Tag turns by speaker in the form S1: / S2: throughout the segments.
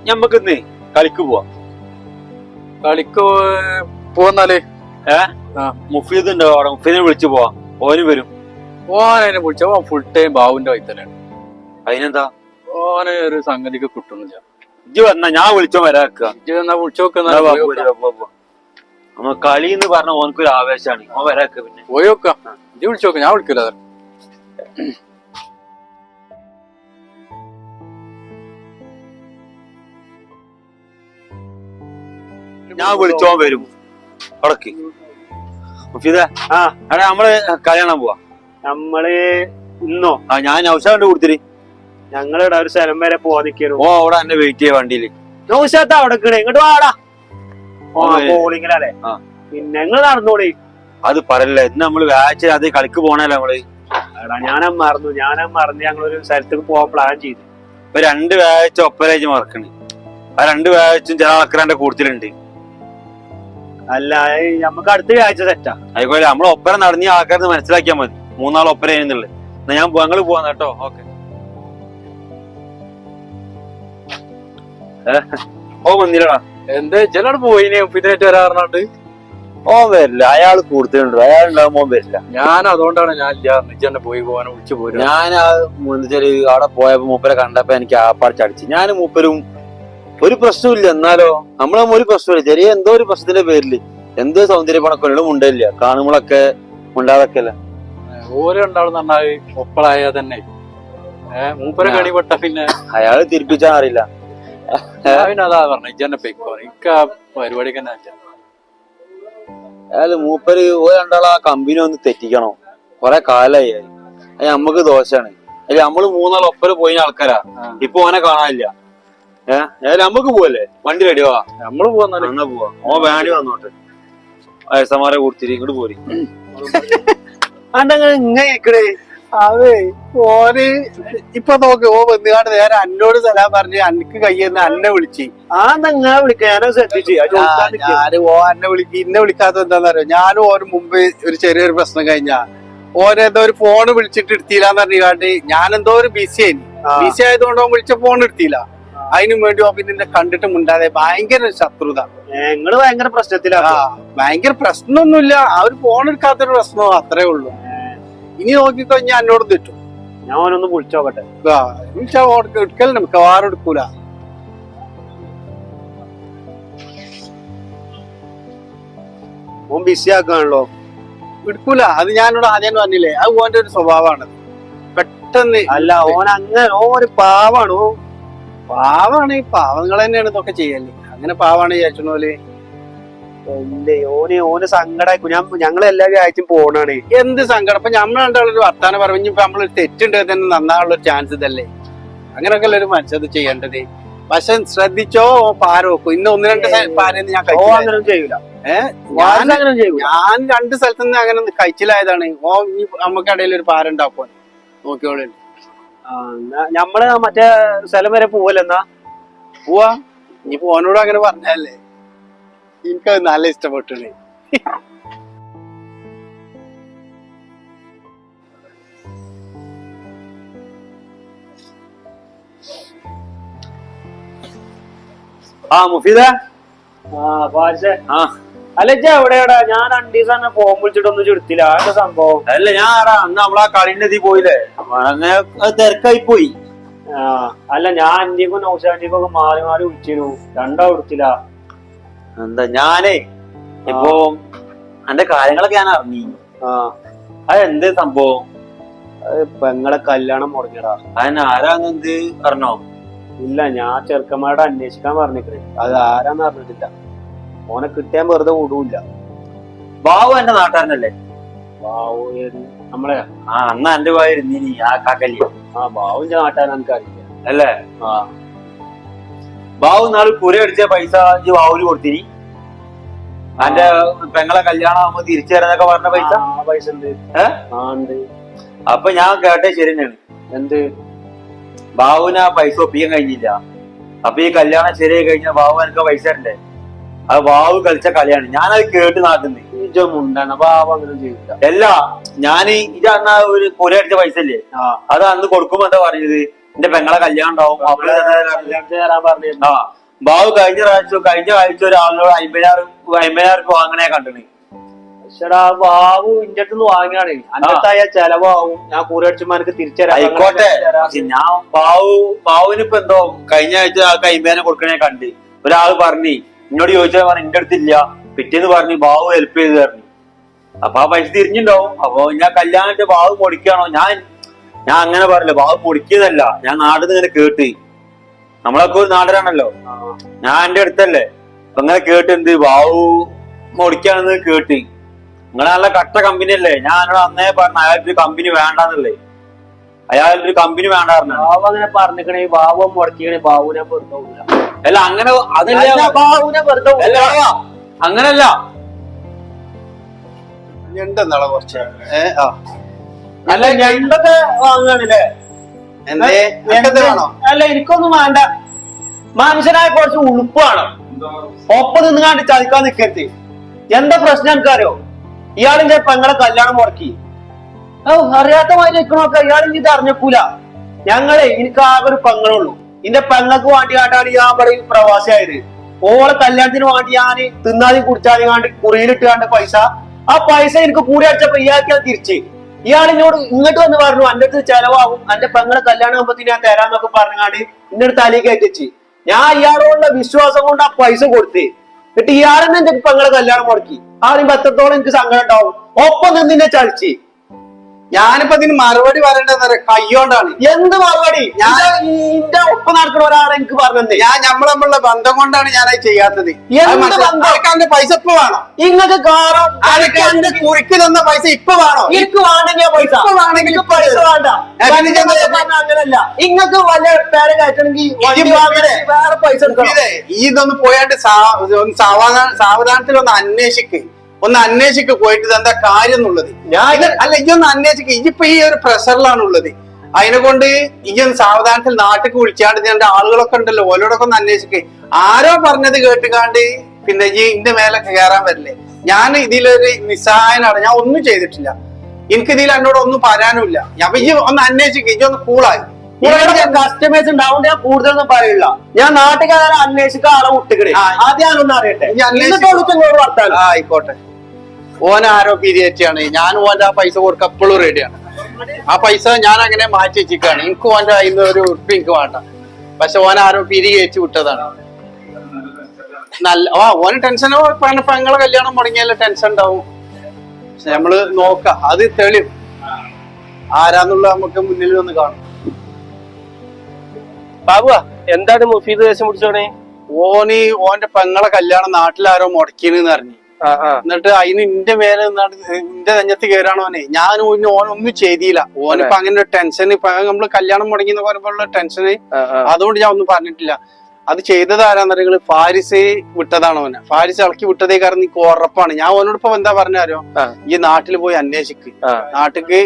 S1: ഞമ്മക്ക് ഇന്ന് കളിക്ക് പോവാ.
S2: കളിക്ക് പോന്നാല്
S1: മുഫീദ് ഉണ്ടോ അവിടെ? മുഫീദിനെ വിളിച്ചു പോവാ. ഓന് വരും.
S2: ഓനെ വിളിച്ച ഫുൾ ടൈം ബാബുന്റെ വൈത്തലാണ്.
S1: അതിനെന്താ?
S2: ഓനെ ഒരു സംഗതിക്ക് കിട്ടുന്നില്ല.
S1: ഇജ്ജ് വന്നാ ഞാൻ വിളിച്ചോ വരാക്കുക.
S2: വിളിച്ചോക്ക
S1: കളി എന്ന് പറഞ്ഞ ഓനക്കൊരു ആവേശമാണ്. ഓൻ വരാക്ക. പിന്നെ
S2: പോയി നോക്കാം. ഇജ്ജ് വിളിച്ചോക്ക, ഞാൻ വിളിക്കൂല.
S1: ഞാൻ വിളിച്ചോ വരും. അടക്ക് മുഫീദ. അവിടെ നമ്മള് കളി കാണാൻ പോവാ.
S3: നമ്മള് ഇന്നോ?
S1: ഞാൻ നൗഷാദ് കൊടുത്തിരി.
S3: ഞങ്ങളിവിടെ ഒരു സ്ഥലം വരെ പോവാ നിൽക്കുന്നു.
S1: ഓ അവിടെ എന്നെ വെയിറ്റ് ചെയ്യാ വണ്ടിയില്.
S3: നൗഷാദ് അവിടെ ഇങ്ങോട്ട് വാടാ. ബോളിങ്ങിലല്ലേ? പിന്നെ ഞങ്ങള് നടന്നോളി.
S1: അത് പറയല്ലേ, ഇന്ന് നമ്മള് വാച്ച് അത് കളിക്ക് പോണല്ലേ നമ്മള്.
S3: ഞാനും മറന്നു ഞങ്ങളൊരു സ്ഥലത്തേക്ക് പോവാൻ പ്ലാൻ ചെയ്തു.
S1: ഇപ്പൊ 2 വാച്ച് ഒപ്പരേജ് മറക്കണ്. ആ 2 വാച്ചും ചില ആൾക്കാരെ കൂടുതലുണ്ട്.
S3: അല്ല നമുക്ക് അടുത്ത ആഴ്ച സെറ്റാ.
S1: ആയിക്കോട്ടെ, നമ്മള് ഒപ്പര നടന്ന ആൾക്കാരെന്ന് മനസ്സിലാക്കിയാൽ മതി. 3 ആൾ ഒപ്പര ചെയ്യുന്നുള്ളത്. എന്നാ ഞങ്ങള് പോവാന്ന് കേട്ടോ. ഓക്കെ. ഓ വന്നില്ലടാ.
S2: എന്താ ചിലവിടെ പോയിനെ ഉപ്പിനായിട്ട് വരാറുണ്ട്.
S1: ഓ വരില്ല, അയാൾ കൂടുതലുണ്ട്. അയാൾ ഉണ്ടാകുമ്പോ വരില്ല.
S2: ഞാൻ അതുകൊണ്ടാണ് ഞാൻ നിജന്നെ പോയി പോകാൻ വിളിച്ചു പോരും.
S1: ഞാൻ അവിടെ പോയപ്പോ മൂപ്പരെ കണ്ടപ്പോ എനിക്ക് ആപ്പാട് ചടിച്ചു. ഞാൻ മൂപ്പരും ഒരു പ്രശ്നമില്ല. എന്നാലോ നമ്മളെ ഒരു പ്രശ്നമില്ല. ചെറിയ എന്തോ ഒരു പ്രശ്നത്തിന്റെ പേരില് എന്തോ സൗന്ദര്യ പണക്കൊല്ലും മുണ്ടല്ല. കാണുമ്പോഴൊക്കെ മുണ്ടാതൊക്കെ അല്ല.
S2: ഓരോ ഉണ്ടാവും നന്നായി ഒപ്പളായ തന്നെ മൂപ്പരെ കണിപ്പെട്ട പിന്നെ
S1: അയാള് തിരിപ്പിച്ചാൻ അറിയില്ല.
S2: അതാ പറഞ്ഞു ഇജന്നെ പൊയ്ക്കോ, എനിക്ക് ആ പരിപാടിക്ക് തന്നെ
S1: അയാള് മൂപ്പര് രണ്ടാളാ കമ്പനി ഒന്ന് തെറ്റിക്കണോ. കൊറേ കാലായി. അത് നമ്മക്ക് ദോഷാണ്. അല്ലെ നമ്മള് 3 ആൾ ഒപ്പര പോയിന ആൾക്കാരാ. ഇപ്പൊ ഓനെ കാണാനില്ല. നമ്മക്ക് പോവല്ലേ? വണ്ടി റെഡിയോ?
S2: നമ്മള് പോവാ.
S1: പോവാ. ഓ വേണ്ടി വന്നോട്ടെ. വയസ്സന്മാരെ കൊടുത്തിരി ഇങ്ങോട്ട് പോരി.
S3: ഇങ്ങനെ
S4: അതെ ഓന് ഇപ്പൊ നോക്ക്. ഓ വന്നുകാണ്ട് നേരെ അന്നോട് സലാം പറഞ്ഞ് അനക്ക് കയ്യെന്ന് അന്നെ വിളിച്ച്.
S3: അങ്ങനെ വിളിക്കാൻ ഞാനത് ശ്രദ്ധിച്ചു.
S4: ഞാന് അന്നെ ഇന്നെ വിളിക്കാത്ത എന്താന്നറിയോ? ഞാനും ഓന് മുമ്പ് ഒരു ചെറിയൊരു പ്രശ്നം കഴിഞ്ഞാ ഓനെന്തോ ഒരു ഫോണ് വിളിച്ചിട്ട് എടുത്തില്ലാന്ന് പറഞ്ഞാണ്ട് ഞാനെന്തോ ഒരു ബിസി ആയതുകൊണ്ട് ഓൻ വിളിച്ച ഫോൺ എടുത്തില്ല. അതിനും വേണ്ടി ഓ പിന്നെ കണ്ടിട്ട് മുണ്ടാതെ ഭയങ്കര ശത്രുത.
S3: നിങ്ങള് ഭയങ്കര പ്രശ്നത്തിലാ.
S4: ഭയങ്കര പ്രശ്നമൊന്നുമില്ല. ആ ഒരു ഫോൺ എടുക്കാത്തൊരു പ്രശ്നം അത്രേ ഉള്ളൂ. ഇനി നോക്കിക്കഴിഞ്ഞാൽ എന്നോട് തെറ്റും.
S3: ഞാൻ ഓനൊന്ന് വിളിച്ചോക്കട്ടെ.
S4: വിളിച്ചാ എടുക്കലുണ്ട്, മിക്കവാറും എടുക്കൂല.
S3: ഓൻ ബിസി ആക്കാണല്ലോ.
S4: എടുക്കൂല. അത് ഞാനോട് ആദ്യം പറഞ്ഞില്ലേ, അത് ഓന്റെ ഒരു സ്വഭാവമാണ്. പെട്ടെന്ന്
S3: അല്ല ഓൻ അങ്ങനെ ഒരു പാവാണോ?
S4: പാവാണ്. ഈ പാവങ്ങൾ തന്നെയാണ് ഇതൊക്കെ ചെയ്യല്ലേ. അങ്ങനെ പാവാണ് വിചാരിച്ചോല്.
S3: ഓന് സങ്കടായിക്കും. ഞങ്ങളെല്ലാ ആഴ്ചയും പോണാണ്.
S4: എന്ത് സങ്കടം. ഇപ്പൊ നമ്മൾ രണ്ടാളൊരു വർത്താനം പറഞ്ഞു. ഇപ്പൊ നമ്മളൊരു തെറ്റുണ്ടെങ്കിൽ തന്നെ നന്നാനുള്ള ഒരു ചാൻസ് ഇതല്ലേ. അങ്ങനെയൊക്കെ ഉള്ള ഒരു മനുഷ്യത് ചെയ്യേണ്ടത്. പക്ഷെ ശ്രദ്ധിച്ചോ, പാര വെക്കും. ഇന്ന് 1-2 പാരന്ന് ഞാൻ
S3: ചെയ്യൂല.
S4: ഞാൻ 2 സ്ഥലത്തു നിന്ന് അങ്ങനെ കഴിച്ചിലായതാണ്. നമുക്കിടയിൽ ഒരു പാര ഉണ്ടാക്കുവാൻ നോക്കിയോളൂ.
S3: ഞമ്മള് മറ്റേ സ്ഥലം വരെ പോവല്ലെന്നാ
S4: പോവാ. ഇനിയിപ്പോ ഓനോട് അങ്ങനെ പറഞ്ഞല്ലേ. എനിക്കത് നല്ല ഇഷ്ടപ്പെട്ടു.
S1: മുഫീദ.
S3: അല്ല എവിടെയാടാ? ഞാൻ 2 ദിവസം തന്നെ ഫോൺ വിളിച്ചിട്ടൊന്നും ചുടുത്തില്ല. ആരുടെ സംഭവം?
S1: അല്ല ഞാൻ അന്ന് നമ്മളാ കളിന്റെ എത്തി പോയില്ലേ, അങ്ങനെ തിരക്കായി പോയി.
S3: അല്ല ഞാൻ അന്റെക്കും നൗഷാന്റെക്കും ഒക്കെ മാറി മാറി വിളിച്ചിരുന്നു. രണ്ടാ വിളിച്ചില്ല.
S1: എന്താ ഞാനേ ഇപ്പൊ എന്റെ കാര്യങ്ങളൊക്കെ ഞാൻ അറിഞ്ഞു. അതെന്ത് സംഭവം?
S3: പെങ്ങളെ കല്യാണം മുടങ്ങിയടാ.
S1: അതിന് ആരാന്നെന്ത് അറിഞ്ഞോ?
S3: ഇല്ല, ഞാൻ ചെറുക്കന്മാരോട് അന്വേഷിക്കാൻ പറഞ്ഞിട്ടേ. അത് ആരാന്ന് അറിഞ്ഞിട്ടില്ല. ഓനെ കിട്ടിയാൻ വെറുതെ വിടൂല്ല.
S1: ബാബു എന്റെ നാട്ടുകാരനല്ലേ?
S3: ബാബു നമ്മളെ
S1: അന്ന് എന്റെ പോയിരുന്നീ ആ കാക്കല്ലേ.
S3: ബാബുവിന്റെ നാട്ടുകാരൻ എനിക്കറിയില്ല
S1: അല്ലേ? ബാബു നാളെ കുര അടിച്ച പൈസ ബാബുവിന് കൊടുത്തിനി. എന്റെ പെങ്ങളെ കല്യാണം ആകുമ്പോ തിരിച്ചു തരാന്നൊക്കെ പറഞ്ഞ പൈസ
S3: ഉണ്ട്.
S1: അപ്പൊ ഞാൻ കേട്ടെ ശരി തന്നെയാണ്.
S3: എന്ത്?
S1: ബാബുവിന് ആ പൈസ ഒപ്പിക്കാൻ കഴിഞ്ഞില്ല. അപ്പൊ ഈ കല്യാണം ശരിയായി കഴിഞ്ഞാൽ ബാബു എനിക്ക് പൈസ ഉണ്ട്. അത് ബാബു കളിച്ച കളിയാണ്. ഞാനത് കേട്ട് നാട്ടുന്നത്.
S3: ബാബു അങ്ങനെ ചെയ്യില്ല.
S1: അല്ല, ഞാൻ ഇത് അന്ന് ഒരു കുര അടിച്ച പൈസ അല്ലേ, അത് അന്ന് കൊടുക്കുമ്പോ എന്താ പറഞ്ഞത്? എന്റെ പെങ്ങളെ കല്യാണം ഉണ്ടാവും. ബാബു കഴിഞ്ഞ ആഴ്ച ഒരാളിനോട് 50,000 വാങ്ങണേ കണ്ടിന്.
S3: പക്ഷേടാ ബാബു ഇന്റെ അടുത്ത് വാങ്ങിയാണ്. അന്നത്തായ ചെലവാകും, ഞാൻ കൂടെ അടിച്ചുമ്പോ എനിക്ക് തിരിച്ചരാം.
S1: ആയിക്കോട്ടെ, ഞാൻ ബാബുവിന് ഇപ്പൊ എന്തോ കഴിഞ്ഞ ആഴ്ച ആ 50,000 കൊടുക്കണേ കണ്ട് ഒരാള് പറഞ്ഞു. എന്നോട് ചോദിച്ചാൽ പറഞ്ഞു എന്റെ അടുത്തില്ല. പിറ്റേന്ന് പറഞ്ഞു ബാബു ഹെൽപ്പ് ചെയ്ത് തരണം. അപ്പൊ ആ പൈസ തിരിഞ്ഞിണ്ടാവും. അപ്പൊ ഞാൻ കല്യാണത്തെ ബാബു പൊടിക്കാണോ? ഞാൻ അങ്ങനെ പറഞ്ഞില്ല, ബാബു പൊടിക്കുന്നതല്ല. ഞാൻ നാട്ടിൽ നിന്ന് ഇങ്ങനെ കേട്ട്, നമ്മളൊക്കെ ഒരു നാടനാണല്ലോ, ഞാൻ എന്റെ അടുത്തല്ലേ. അപ്പൊ അങ്ങനെ കേട്ട് എന്ത് ബാബു പൊടിക്കാണെന്ന് കേട്ട്. നിങ്ങളെ നല്ല കട്ട കമ്പനി അല്ലേ? ഞാൻ എന്നോട് അന്നേ പറഞ്ഞു അയാൾക്ക് കമ്പനി വേണ്ടാന്നല്ലേ. അയാളൊരു കമ്പനി വേണ്ട പറഞ്ഞു.
S3: ബാബു അങ്ങനെ പറഞ്ഞിക്കണേ, ബാബു മുടക്കിക്കണേ, ബാബുവിനെ വെറുതെ
S1: അല്ല അങ്ങനെ അതല്ല,
S3: ബാബുവിനെ വെറുതെ
S1: അങ്ങനല്ല.
S4: ഞണ്ടെന്നാളെ കുറച്ച്
S3: അല്ല ഞണ്ടൊക്കെ വാങ്ങുകയാണല്ലേ?
S4: എന്തേ ഞണ്ടത് വേണോ?
S3: അല്ല എനിക്കൊന്നും വേണ്ട. മനുഷ്യനായ കുറച്ച് ഉളുപ്പാണ്. ഒപ്പം നിന്നുകാണ്ട് ചതിക്കാൻ നിൽക്കരുത്. എന്താ പ്രശ്നം എനിക്കറിയോ? ഇയാളിന്റെ പെങ്ങളെ കല്യാണം മുടക്കി. അറിയാത്ത മാതിരി നിൽക്കണമൊക്കെ ഇയാളിന് ഇത് അറിഞ്ഞക്കൂല. എനിക്ക് ആകെ ഒരു പെങ്ങളുള്ളൂ. എന്റെ പെങ്ങൾക്ക് വേണ്ടിയായിട്ടാണ് ഞാൻ പറയും പ്രവാസിയായത്. ഓളെ കല്യാണത്തിന് വേണ്ടി ഞാൻ തിന്നാതി കുടിച്ചാതി കാണ്ട് കുറിയിലിട്ട് പൈസ, ആ പൈസ എനിക്ക് കൂടി അടിച്ചപ്പോ ഇയാൾക്ക് തിരിച്ച് ഇയാളിനോട് ഇങ്ങോട്ട് വന്ന് പറഞ്ഞു എന്റെ അടുത്ത് ചെലവാകും, എന്റെ പെങ്ങളെ കല്യാണം ആകുമ്പത്തിന് ഞാൻ തരാന്നൊക്കെ പറഞ്ഞാണ്ട് ഇന്റെ അടുത്ത് തലേക്ക് അയച്ചു. ഞാൻ ഇയാളോടുള്ള വിശ്വാസം കൊണ്ട് ആ പൈസ കൊടുത്ത്, എന്നിട്ട് ഇയാളെന്നെ എന്റെ പെങ്ങളെ കല്യാണം മുടക്കി. ആദ്യം എത്രത്തോളം എനിക്ക് സങ്കടം ഉണ്ടാവും. ഒപ്പം നിന്നിന്നെ ചളിച്ച്.
S4: ഞാനിപ്പോ ഇതിന് മറുപടി പറയേണ്ടത് കയ്യോണ്ടാണ്.
S3: എന്ത് മറുപടി? ഇന്റെ ഒപ്പം നടക്കുന്ന ഒരാളെ എനിക്ക് പറഞ്ഞത്.
S4: ഞാൻ നമ്മളുള്ള ബന്ധം കൊണ്ടാണ് ഞാൻ അത് ചെയ്യാത്തത്. അന്റെ പൈസ ഇപ്പൊ വേണോ?
S3: ഇങ്ങക്ക് കാരണം
S4: അതൊക്കെ എന്റെ കുറിക്ക് തന്ന പൈസ ഇപ്പൊ വേണോ?
S3: എനിക്ക് വേണമെങ്കിൽ പൈസ വേണമെങ്കിൽ പൈസ വേണ്ട. അങ്ങനല്ല, ഇങ്ങക്ക് വല്ല പേരെ കയറ്റണമെങ്കിൽ വേറെ പൈസ
S4: ഇതൊന്ന് പോയാണ്ട് സാവധാനത്തിൽ ഒന്ന് അന്വേഷിക്ക് പോയിട്ട് എന്താ കാര്യം എന്നുള്ളത്. അല്ല ഇതൊന്ന് അന്വേഷിക്കുക. ഇതിപ്പോ ഈ ഒരു പ്രഷറിലാണ് ഉള്ളത്. അതിനെ കൊണ്ട് ഇതൊന്ന് സാവധാനത്തിൽ നാട്ടിലേക്ക് വിളിച്ചാണ്ട് ഇതിന്റെ ആളുകളൊക്കെ ഉണ്ടല്ലോ, ഓരോടൊക്കെ ഒന്ന് അന്വേഷിക്കുക. ആരോ പറഞ്ഞത് കേട്ടുകാണ്ട് പിന്നെ ഈ ഇന്റെ മേലൊക്കെ കയറാൻ വരില്ലേ? ഞാൻ ഇതിലൊരു നിസ്സഹായനാണ്. ഞാൻ ഒന്നും ചെയ്തിട്ടില്ല. എനിക്ക് ഇതിൽ എന്നോട് ഒന്നും പറയാനുമില്ല. അപ്പൊ ഈ ഒന്ന് അന്വേഷിക്കുക, ഇതൊന്ന് കൂളായി.
S3: കസ്റ്റമേഴ്സ് ഉണ്ടാവുകൊണ്ട് ഞാൻ കൂടുതലൊന്നും പറയില്ല. ഞാൻ നാട്ടുകാരെ അന്വേഷിക്കാൻ ആളെ വിട്ടുകിടേ. ആദ്യം ഞാനൊന്നും അറിയട്ടെ.
S4: ആയിക്കോട്ടെ. ഓൻ ആരോ പിരിയേറ്റാണ്. ഞാൻ ഓന്റെ ആ പൈസ കൊടുക്ക എപ്പോഴും റെഡിയാണ്. ആ പൈസ ഞാൻ അങ്ങനെ മാറ്റി വെച്ചിക്കാണ്. എനിക്ക് ഓന്റെ അതിന് ഒരു ഉറുപ്പ് എനിക്ക് വേണ്ട. പക്ഷെ ഓൻ ആരോ പിരി കയറ്റി വിട്ടതാണ്. ഓന് ടെൻഷനോ പെങ്ങളെ കല്യാണം മുടങ്ങിയാലേ ടെൻഷൻ ഉണ്ടാവും. പക്ഷെ നമ്മള് നോക്കാം, അത് തെളിയും ആരാന്നുള്ള നമുക്ക് മുന്നിൽ വന്ന് കാണും.
S3: ബാബുവാ, എന്താണ് മുഫീദ് ദേശം പിടിച്ചോണേ?
S4: ഓന്റെ പെങ്ങളെ കല്യാണം നാട്ടിലാരോ മുടക്കിയെന്ന് അറിഞ്ഞു. എന്നിട്ട് അതിന് ഇന്റെ മേലെ ഇന്റെ നെഞ്ഞത്ത് കയറാണോനെ. ഞാൻ ഓനൊന്നും ചെയ്തില്ല. ഓനിപ്പോ അങ്ങനെ ടെൻഷൻ, ഇപ്പൊ നമ്മള് കല്യാണം മുടങ്ങിയെന്ന് പറയുമ്പോഴുള്ള ടെൻഷന്, അതുകൊണ്ട് ഞാൻ ഒന്നും പറഞ്ഞിട്ടില്ല. അത് ചെയ്തത് ആരാന്നറിയ? ഫാരിസ് വിട്ടതാണ് ഓനെ. ഫാരിസ് ഇളക്കി വിട്ടതേ കാരണം എനിക്ക് ഉറപ്പാണ്. ഞാൻ ഓനോട് ഇപ്പൊ എന്താ പറഞ്ഞാരോ, ഈ നാട്ടിൽ പോയി അന്വേഷിക്ക്, നാട്ടിക്ക്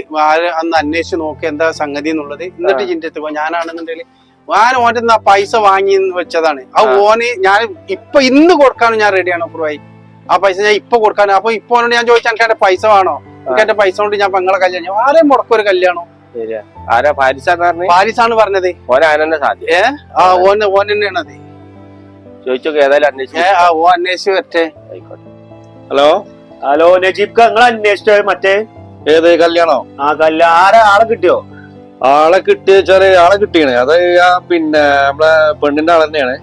S4: അന്ന് അന്വേഷിച്ച് നോക്കി എന്താ സംഗതി എന്നുള്ളത്. എന്നിട്ട് ചിന്തിച്ചു ഞാനാണെന്നുണ്ടെങ്കിൽ ഞാൻ ഓന്റെ പൈസ വാങ്ങി വെച്ചതാണ്. ആ ഓന് ഞാൻ ഇപ്പൊ ഇന്ന് കൊടുക്കാനും ഞാൻ റെഡിയാണ്. അപ്പുറമായി ആ പൈസ ഞാൻ ഇപ്പൊ കൊടുക്കാനും. അപ്പൊ ഇപ്പൊ ഓനോട് ഞാൻ ചോദിച്ചാൽ എനിക്ക് എന്റെ പൈസ വേണോ? എനിക്ക് എന്റെ പൈസ കൊണ്ട് ഞാൻ പെങ്ങളെ കല്യാണം ആരെയും മുടക്കൊരു കല്യാണം. പാരിസാണ് പറഞ്ഞത്. ഓൻ തന്നെയാണ് അത്. ഓ അന്വേഷിച്ച് വരട്ടെ.
S3: ഹലോ നജീബ്, നിങ്ങൾ അന്വേഷിച്ചോ? മറ്റേ
S1: ഏത് കല്യാണോ?
S3: ആളെ കിട്ടിയോ?
S1: ആളെ കിട്ടിയെച്ചാല് ആളെ കിട്ടിയാണ്. അത് പിന്നെ നമ്മളെ പെണ്ണിന്റെ ആൾ തന്നെയാണ്.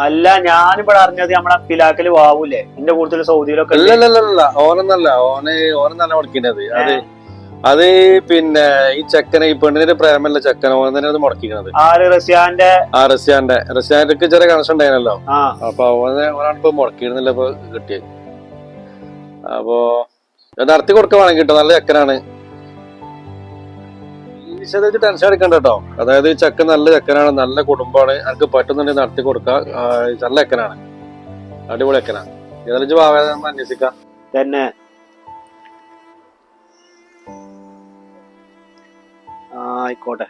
S3: അല്ല, ഞാനിവിടെ അറിഞ്ഞത് നമ്മളെ പിലാക്കല് വാവൂലേ, എന്റെ കൂടുതൽ സൗദിയിലൊക്കെ.
S1: അല്ലല്ല, ഓനെന്നല്ല, ഓനെന്നല്ല മുടക്കിണ്ടത്. അത് പിന്നെ ഈ ചെക്കനെ, ഈ പെണ്ണിന്റെ പ്രേമല്ല ചെക്കൻ, ഓൻ തന്നെ അത് മുടക്കിക്കണത്. റഷ്യാന്റെ ചെറിയ കണക്ഷൻ ഉണ്ടായിരുന്നല്ലോ. അപ്പൊ ഓനാണിപ്പോ മുടക്കിയിരുന്നില്ല ഇപ്പൊ കിട്ടിയത്. അപ്പൊ നടത്തി കൊടുക്കാൻ വേണമെങ്കിൽ കിട്ടും. നല്ല ചെക്കനാണ്. ടെൻഷൻ എടുക്കണ്ട കേട്ടോ. അതായത് ചെക്കൻ നല്ല ചെക്കനാണ്, നല്ല കുടുംബമാണ്. എനിക്ക് പറ്റുന്നുണ്ടെങ്കിൽ നടത്തി കൊടുക്കാം. നല്ല ചെക്കനാണ്, അടിപൊളി ചെക്കനാണ്. ഏതായാലും ഭാവം അന്വേഷിക്കാം
S3: തന്നെ. ആയിക്കോട്ടെ.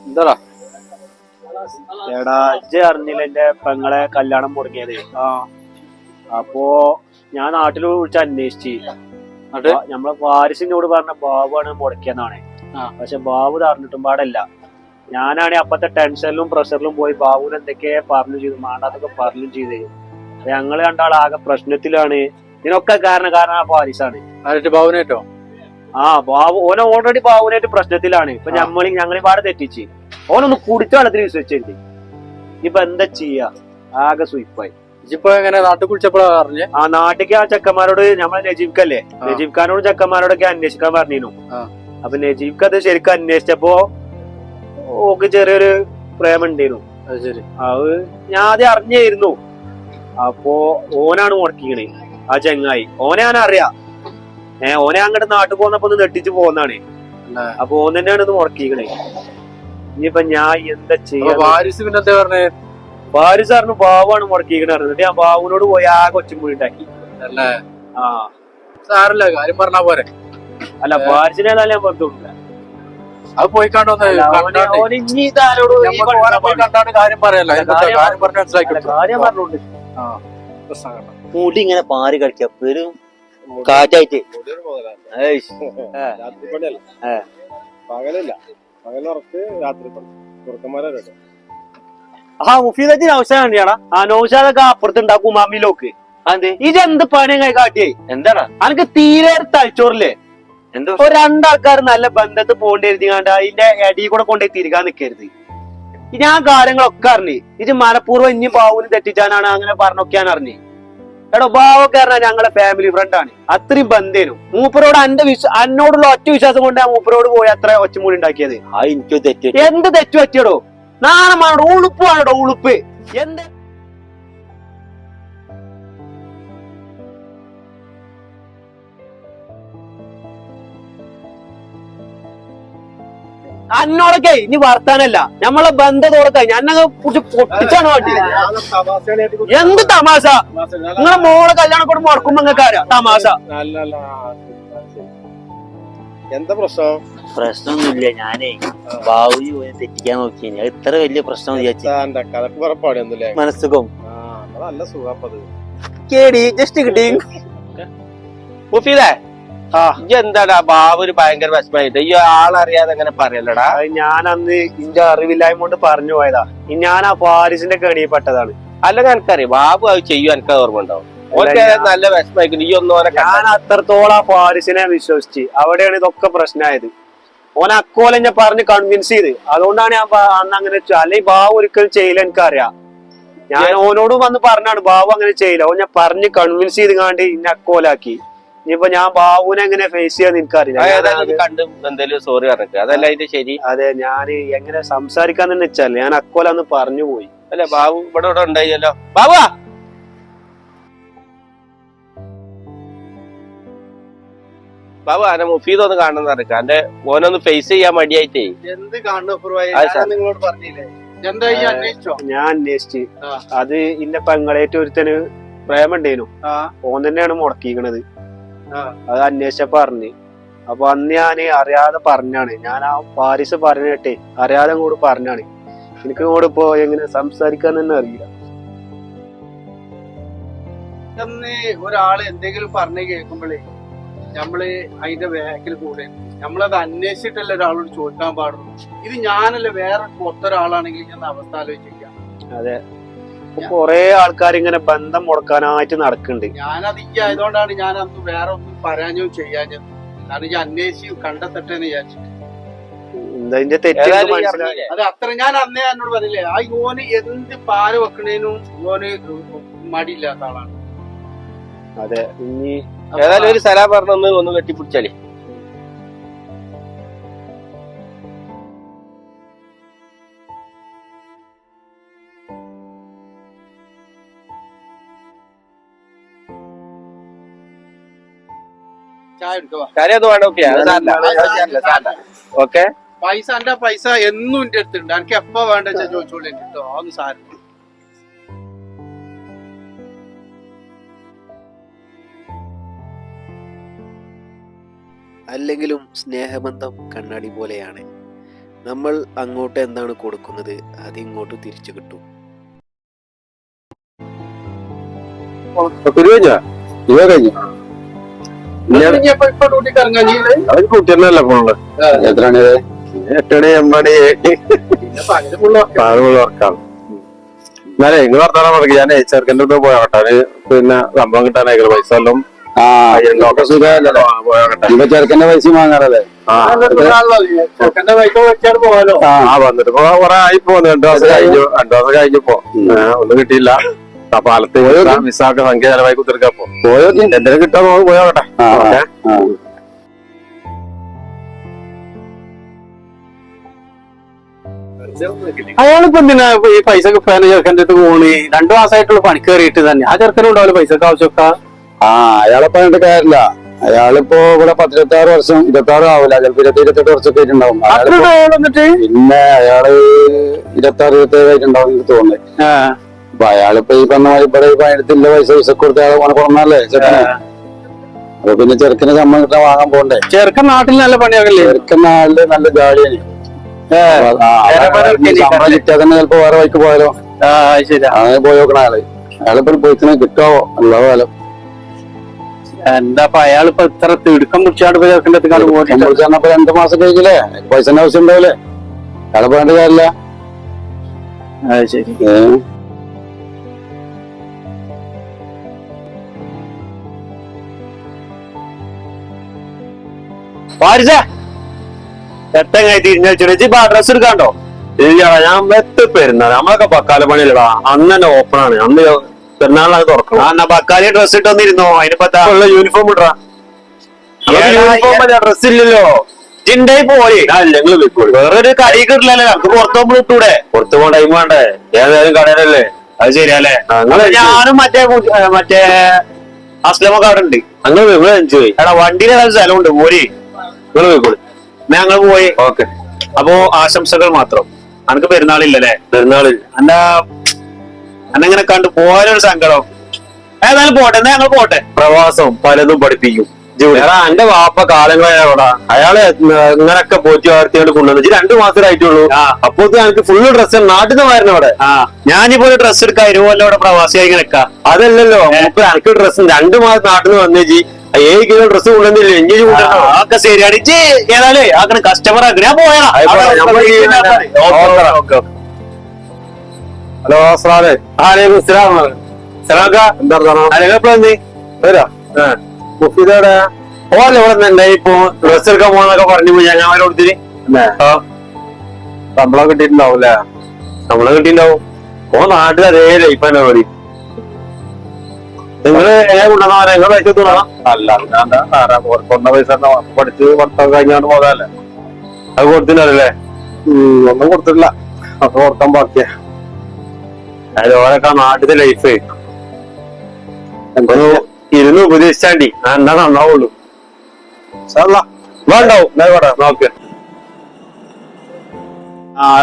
S1: എന്താടാ
S3: എടാ, ഇജ്ജ് അറിഞ്ഞില്ല എന്റെ പെങ്ങളെ കല്യാണം മുടങ്ങിയത്? അപ്പോ ഞാൻ നാട്ടിൽ വിളിച്ച് അന്വേഷിച്ച്. നമ്മളെ വാരിസിനോട് പറഞ്ഞ ബാബുവാണ് മുടക്കിയെന്നാണ്.
S2: ആ.
S3: പക്ഷെ ബാബു അറിഞ്ഞിട്ടും പാടല്ല. ഞാനാണ് അപ്പത്തെ ടെൻഷനിലും പ്രഷറിലും പോയി ബാബുവിന് എന്തൊക്കെ പറഞ്ഞു ചെയ്തു, മാണ്ടാത്തൊക്കെ പറഞ്ഞു ചെയ്ത്. ഞങ്ങള് രണ്ടാളാകെ പ്രശ്നത്തിലാണ്. ഇതിനൊക്കെ കാരണം ആ പാരിസാണ്.
S2: ആയിട്ട് ബാബുനേറ്റോ?
S3: ആ ബാബു ഓനെ ഓൾറെഡി ബാബുനായിട്ട് പ്രശ്നത്തിലാണ്. ഇപ്പൊ ഞങ്ങളീ പാടെ തെറ്റിച്ച് ഓനൊന്ന് കുടിച്ച വെള്ളത്തിൽ വിശ്വസിച്ചിട്ടുണ്ട്. ഇപ്പൊ എന്താ ചെയ്യാ, ആകെ സ്വീപ്പായി.
S2: ഇപ്പൊ എങ്ങനെ നാട്ടിൽ കുളിച്ചപ്പോഴാ പറഞ്ഞേ?
S3: ആ നാട്ടിക്ക് ആ ചെക്കന്മാരോട് നമ്മളെ നജീബ്ക്കല്ലേ, നജീബ് ഖാനോട് ചെക്കന്മാരോടൊക്കെ അന്വേഷിക്കാൻ പറഞ്ഞിരുന്നു. അപ്പൊ നജീബ്ക്ക് അത് ശരിക്കും അന്വേഷിച്ചപ്പോ ഓക്ക് ചെറിയൊരു പ്രേമം ഉണ്ടായിരുന്നു.
S2: ശരി,
S3: അത് ഞാൻ ആദ്യം അറിഞ്ഞായിരുന്നു. അപ്പൊ ഓനാണ് മുടക്കിക്കണേ ആ ചെങ്ങായി. ഓനെ ഞാൻ അറിയാം. ഓനെ അങ്ങോട്ട് നാട്ടിൽ പോന്നപ്പോ ഒന്ന് നെട്ടിച്ച് പോന്നാണ്. അപ്പൊ ഓൻ തന്നെയാണ് ഇത് മുടക്കിക്കണേ. ഇനിയിപ്പൊ ഞാൻ എന്താ ചെയ്യാ?
S2: വാരിസ് പിന്നെ എന്താ പറഞ്ഞേ?
S3: വാരിസ് പറഞ്ഞു ബാബുവാണ് മുടക്കിക്കണ പറഞ്ഞിട്ട് ഞാൻ ബാബുവിനോട് പോയി ആ കൊച്ചും ഉണ്ടാക്കി. ആ
S2: സാരല്ല, കാര്യം പറഞ്ഞാ പോരെ.
S3: അല്ല വാരിസിനെ ഞാൻ പുറത്തുവിടില്ല.
S2: അത് പോയി കണ്ടോന്ന് കണ്ടാണ് കാര്യം പറയല്ലോ. കാര്യം പറഞ്ഞ് മനസ്സിലാക്കി
S3: കാര്യം പറഞ്ഞോണ്ട്
S1: മുടി ഇങ്ങനെ പാറി കളിക്ക പെരും കാറ്റായിട്ട്.
S3: ആ മുഫീദത്തിന് അവസരം കണ്ടിയാടാ. ആ നൗഷാദൊക്കെ അപ്പുറത്തുണ്ടാക്കും ഉമാമിലോക്ക്. അതെ ഇതെന്ത് പണിയായി കാട്ടിയേ?
S1: എന്താണ്
S3: അനക്ക് തീരെ തലച്ചോറില്ലേ?
S1: എന്തോ
S3: രണ്ടാൾക്കാർ നല്ല ബന്ധത്ത് പോകേണ്ടിരുന്നാണ്ട് അതിന്റെ അടിയിൽ കൂടെ കൊണ്ടുപോയി തിരികാൻ നിൽക്കരുത്. ഞാൻ കാര്യങ്ങളൊക്കെ അറിഞ്ഞു. ഇത് മനഃപൂർവ്വം ഇനി ബാബുവിന് തെറ്റിച്ചാനാണ് അങ്ങനെ പറഞ്ഞൊക്കെയാണ് അറിഞ്ഞു. എടോ ബാവൊക്കെ പറഞ്ഞാൽ ഞങ്ങളെ ഫാമിലി ഫ്രണ്ടാണ്. അത്രയും ബന്ധേനു. മൂപ്പരോട് എന്നോടുള്ള ഒറ്റ വിശ്വാസം കൊണ്ട് ആ മൂപ്പരോട് പോയി അത്ര ഒച്ചമൂടി ഉണ്ടാക്കിയത്.
S1: ആ എനിക്ക് തെറ്റ്.
S3: എന്ത് തെറ്റു പറ്റിയടോ? നാണമാണോ? ഉളുപ്പാണോ? ഉളുപ്പ് എന്ത്? അന്നോടൊക്കെ ഇനി വർത്താനല്ല, നമ്മളെ ബന്ധത്തോടൊക്കെ ഞാനങ്ങ് പൊട്ടിച്ചാണ് വേണ്ടി. എന്ത് തമാശ? നിങ്ങളെ മോളെ കല്യാണം കൊണ്ട് മുടക്കുമ്പോ നിങ്ങൾക്കാരാ തമാശ?
S4: എന്താ പ്രശ്നം?
S1: പ്രശ്നമൊന്നുമില്ല. ഞാനേ ബാബുജി പോയി തെറ്റിക്കാൻ നോക്കിയ ഇത്ര വലിയ പ്രശ്നം വിചാരിച്ചു. മനസ്സുഖം
S4: നല്ല സുഖപ്പത്
S3: കേടി ജസ്റ്റ് കിട്ടി.
S5: മുഫീദേ, എന്താടാ ബാബു ഒരു ഭയങ്കര വിഷമായിട്ട് ഈ ആളറിയാതെ അങ്ങനെ പറയല്ലടാ.
S3: ഞാൻ അന്ന് ഇന്റെ അറിവില്ലായ്മ കൊണ്ട് പറഞ്ഞു പോയതാ. ഞാൻ ആ ഫാരിസിന്റെ കെണിയിൽപ്പെട്ടതാണ്.
S5: അല്ലെങ്കിൽ എനിക്കറിയാം ബാബു അത് ചെയ്യും, എനിക്ക് ഓർമ്മ ഉണ്ടാവും. ഓക്കെ നല്ല വിഷമായിരിക്കും. ഈ ഒന്നും
S3: ഞാൻ അത്രത്തോളം ആ ഫാരിസിനെ വിശ്വസിച്ച് അവിടെയാണ് ഇതൊക്കെ പ്രശ്നമായത്. ഓൻ അക്കോലെ ഞാൻ പറഞ്ഞ് കൺവിൻസ് ചെയ്ത്. അതുകൊണ്ടാണ് ഞാൻ അന്ന് അങ്ങനെ വെച്ചു. അല്ലെങ്കിൽ ബാബു ഒരിക്കലും ചെയ്യില്ല, എനിക്കറിയാം. ഞാൻ ഓനോട് വന്ന് പറഞ്ഞാണ് ബാബു അങ്ങനെ ചെയ്യില്ല. ഓൻ ഞാൻ പറഞ്ഞ് കൺവിൻസ് ചെയ്ത് കാണ്ട് ഇന്നെ അക്കോലാക്കി. ഇനിയിപ്പോ ഞാൻ ബാബുവിനെ എങ്ങനെ ഫേസ് ചെയ്യാന്ന് എനിക്കറിയില്ല.
S5: കണ്ട് എന്തെങ്കിലും സോറി പറഞ്ഞിട്ട് അതല്ല അതിന്റെ ശരി.
S3: അതെ, ഞാൻ എങ്ങനെ സംസാരിക്കാന്ന് വെച്ചാൽ ഞാൻ അക്കോലാന്ന് പറഞ്ഞു പോയി.
S5: അല്ലെ ബാബു ഇവിടെ ഉണ്ടായില്ലോ. ബാബുവാ, ബാബു അനെ മുഫീദ് ഒന്ന് കാണുന്ന അറിയിക്ക. എന്റെ ഓനൊന്ന് ഫേസ് ചെയ്യാൻ മടിയായിട്ടേ.
S4: എന്ത് കാണുന്നു നിങ്ങളോട് പറഞ്ഞില്ലേ? എന്താ ഈ അന്വേഷിച്ചോ?
S3: ഞാൻ അന്വേഷിച്ച്. അത് ഇന്റെ പെങ്ങളേറ്റ് ഒരുത്തന് പ്രേമുണ്ടേനു. ഓൻ തന്നെയാണ് മുടക്കിക്കണത്. അത് അന്വേഷിച്ചപ്പോ അറിഞ്ഞ്. അപ്പൊ അന്ന് ഞാൻ അറിയാതെ പറഞ്ഞാണ്. ഞാൻ ആ പാരിസ് പറഞ്ഞിട്ടേ അറിയാതെ കൂടെ പറഞ്ഞാണ്. എനിക്ക് കൂടെ ഇപ്പൊ എങ്ങനെ സംസാരിക്കാൻ തന്നെ അറിയില്ല.
S4: ഒരാള് എന്തെങ്കിലും പറഞ്ഞു കേൾക്കുമ്പോഴേ നമ്മള് അതിന്റെ ബാക്കിൽ കൂടെ നമ്മളത് അന്വേഷിച്ചിട്ടല്ല ഒരാളോട് ചോദിക്കാൻ പാടുള്ളൂ. ഇത് ഞാനല്ല വേറെ പുറത്തൊരാളാണെങ്കിൽ ഞാൻ അവസ്ഥ ആലോചിക്കാം.
S3: അതെ, കൊറേ ആൾക്കാർ ഇങ്ങനെ ബന്ധം മുടക്കാനായിട്ട് നടക്കുന്നുണ്ട്.
S4: ഞാനത് ഈ ആയതുകൊണ്ടാണ് ഞാൻ അന്ന് വേറെ ഒന്നും പറയാഞ്ഞോ ചെയ്യാഞ്ഞോ. കാരണം ഈ അന്വേഷിച്ച് കണ്ടെത്തട്ടെ എന്ന് വിചാരിച്ചിട്ട്.
S3: ഇതിന്റെ തെറ്റ് മനസ്സിലായി.
S4: അത് അത്ര ഞാൻ അന്നേ എന്നോട് പറഞ്ഞില്ലേ, ആ യോന് എന്ത് പാല് വെക്കണേനും യോന് മടിയില്ലാത്ത ആളാണ്.
S3: അതെ, ഇനി
S5: ഏതായാലും ഒരു സ്ഥലം പറഞ്ഞൊന്ന് ഒന്ന് കെട്ടിപ്പിടിച്ചാലേ.
S4: ചായ എടുക്കുക.
S5: കാര്യം വേണ്ട. ഓക്കെ,
S4: പൈസ എന്റെ പൈസ എന്നും എന്റെ അടുത്തുണ്ട്. എനിക്ക് എപ്പോ വേണ്ട ചോദിച്ചോളൂ കേട്ടോ. അതൊന്നും സാരം.
S6: അല്ലെങ്കിലും സ്നേഹബന്ധം കണ്ണാടി പോലെയാണ്. നമ്മൾ അങ്ങോട്ട് എന്താണ് കൊടുക്കുന്നത് അത് ഇങ്ങോട്ട് തിരിച്ചു കിട്ടും.
S4: ഇപ്പൊ ഡ്യൂട്ടിക്ക് ഇറങ്ങാൻ
S5: അത് കുട്ടിയല്ല ഫുള്ള്
S1: എത്രയാണ്
S5: 8 മണി 8 മണി വർക്കാണ്. എന്നാലേ നിങ്ങൾ വർത്താനം പറഞ്ഞു. ഞാൻ ചെറുക്കൻ്റെ അടുത്ത് പോയോട്ടെ, പിന്നെ സംഭവം കിട്ടാനായിക്കല്ലോ പൈസ എല്ലാം.
S1: ഇപ്പൊ ചെറുക്കന്റെ പൈസ വാങ്ങാറല്ലേ?
S4: ചെറുക്കന്റെ ബൈക്ക് വെച്ചാണ് പോകാലോ.
S5: വന്നിട്ട് ഇപ്പൊ കുറെ ആയി പോ, 2 ദിവസം കഴിഞ്ഞപ്പോ ഒന്നും കിട്ടിയില്ല. ആ പാലത്ത് മിസ്സാക്ക സംഖ്യ ചെലവായി കുത്തിരിക്കപ്പോ എന്തെങ്കിലും കിട്ടാൻ പോയോട്ടെ.
S2: അയാളിപ്പോ എന്തിനാ ഈ പൈസ കിട്ടാൻ ചെറുക്കൻ്റെ അടുത്ത് പോണി? 2 മാസമായിട്ടുള്ള പണി കയറിയിട്ട് തന്നെ ആ ചെറുക്കനുണ്ടാവില്ല പൈസക്ക് ആവശ്യമൊക്കെ.
S1: അയാളെ പറഞ്ഞിട്ട് കാര്യമില്ല. അയാളിപ്പോ ഇവിടെ 16 വർഷം 26 ആവില്ല, ചിലപ്പോ 28 വർഷമൊക്കെ ആയിട്ടുണ്ടാവും.
S2: വന്നിട്ട്
S1: പിന്നെ അയാള് 26-27 ആയിട്ടുണ്ടാവും എനിക്ക് തോന്നുന്നത്. അപ്പൊ അയാളിപ്പോ ഈ പറഞ്ഞ ഇവിടെ പതിനെടുത്തില്ല പൈസ കൊടുത്ത ആളെ കൊണ്ടല്ലേ ചെറുക്കനെ. അപ്പൊ പിന്നെ ചെറുക്കന് സമ്മതം കിട്ടാൻ വാങ്ങാൻ പോണ്ടേ?
S2: ചെറുക്കൻ നാട്ടിൽ നല്ല പണിയാകല്ലേ?
S1: ചെറുക്കൻ നാളില് നല്ല ജാളിയാണ്. ശമ്പളം കിട്ടിയാൽ തന്നെ ചിലപ്പോ വേറെ വഴിക്ക് പോയാലോ.
S2: ശരി,
S1: അങ്ങനെ പോയി നോക്കണ അയാളിപ്പോ പോയിക്കണേ കിട്ടാവോ അല്ലോ കാലം.
S2: എന്താ അയാളിപ്പോ ഇത്ര തിടുക്കം പിടിച്ചാണ്ട് ചെറുക്കൻ്റെ അടുത്ത് പോയിട്ട്
S1: 2 മാസം കഴിഞ്ഞില്ലേ, പൈസന്റെ ആവശ്യം ഉണ്ടാവില്ലേ? അയാളെ പറഞ്ഞിട്ട് കാര്യമില്ല.
S2: ശരി.
S3: ഡ്രസ് എടുക്കാണ്ടോ?
S5: ഇല്ലടാ, ഞാൻ പെരുന്നാൾ നമ്മളൊക്കെ പക്കാല പണിയല്ലടാ. അന്ന് തന്നെ ഓപ്പൺ ആണ്. അന്ന് പെരുന്നാളിനത് തുറക്കണം.
S3: എന്നാ ബക്കാലി ഡ്രസ് ഇട്ടൊന്നിരുന്നോ? അതിനിപ്പോ
S5: യൂണിഫോം ഇടാ. യൂണിഫോം ഡ്രസ് ഇല്ലല്ലോ.
S3: ജിണ്ടായി പോലെ
S5: ഞങ്ങള് വെക്കോളൂ.
S3: വേറൊരു കടി കിട്ടില്ലല്ലോ. നമുക്ക് പുറത്തു പോകുമ്പോൾ ഇട്ടൂടെ?
S5: പുറത്തു പോകാൻ ടൈം വേണ്ടേ? ഏതായാലും കടയിലല്ലേ.
S3: അത് ശരിയല്ലേ? ഞാനും മറ്റേ അസ്ലമൊക്കെ അവിടെ ഉണ്ട്.
S5: ഞങ്ങൾ എൻജോയ്.
S3: എടാ വണ്ടിയിൽ ഏതായാലും സ്ഥലമുണ്ട്, പോരി.
S5: നിങ്ങൾ വെക്കോളൂ.
S3: ഞങ്ങൾ പോയി.
S5: ഓക്കെ.
S3: അപ്പോ ആശംസകൾ മാത്രം. അനക്ക് പെരുന്നാളില്ലല്ലേ?
S5: പെരുന്നാളിൽ
S3: അന്നെങ്ങനെ കണ്ടു പോയാലൊരു സങ്കടം. ഏതായാലും പോട്ടെ, എന്നാ ഞങ്ങൾ പോട്ടെ.
S5: പ്രവാസം പലതും പഠിപ്പിക്കും. എന്റെ വാപ്പ കാലങ്ങളായോടാ അയാളെ ഇങ്ങനൊക്കെ പോറ്റി വളർത്തിയോണ്ട് കൊണ്ടുവന്നു. 2 മാസമായിട്ടുള്ളൂ. അപ്പോ എനിക്ക് ഫുള്ള് ഡ്രസ് നാട്ടിൽ നിന്ന് വരുന്ന അവിടെ.
S3: ഞാനിപ്പോ ഒരു ഡ്രസ് എടുക്കാം. 20 കൊല്ലം ഇവിടെ പ്രവാസിയായി നിൽക്കാം.
S5: അതല്ലല്ലോ, എനിക്ക് ഡ്രസ് 2 മാസം നാട്ടിൽ നിന്ന് വന്നേജി 7 കിലോ ഡ്രസ് കൊണ്ടുവന്നില്ലേ? എഞ്ചി
S3: ഒക്കെ ശരിയാണ്. ഏതായാലും ആക്കണ കസ്റ്റമർ ആക്കി ഞാൻ പോയാ.
S5: ഹലോ അസ്സലാമേ. എന്താ വരാ മുഫീദോടെ ഓല ഇവിടെ തന്നെ ഇപ്പൊ ഡ്രസ് എടുക്കാൻ പോന്നൊക്കെ പറഞ്ഞു പോയി. ഞാൻ അവരെ കൊടുത്തിട്ട് ശമ്പളം കിട്ടിയിട്ടുണ്ടാവൂല്ലേ? ശമ്പളം കിട്ടിയിട്ടുണ്ടാവും. നാട്ടിൽ അതേ ലൈഫാണ് പണി. നിങ്ങള് കൊണ്ടുവന്നാ നിങ്ങൾ പൈസ തോന്നണം. അല്ല കൊണ്ട പൈസ പഠിച്ച് പുറത്തൊക്കെ കഴിഞ്ഞാണ്ട് പോകാല്ലേ? അത് കൊടുത്തില്ലല്ലേ? ഒന്നും കൊടുത്തിട്ടില്ല. അപ്പൊ കൊടുക്കാൻ ബാക്കിയാ. അതായത് ഓരൊക്കെ നാട്ടിലെ ലൈഫ് ഇരുന്ന് ഉപദേശിച്ചാണ്ടി എന്നാ നന്നാവുള്ളൂ. വേണ്ടാവും നോക്ക്.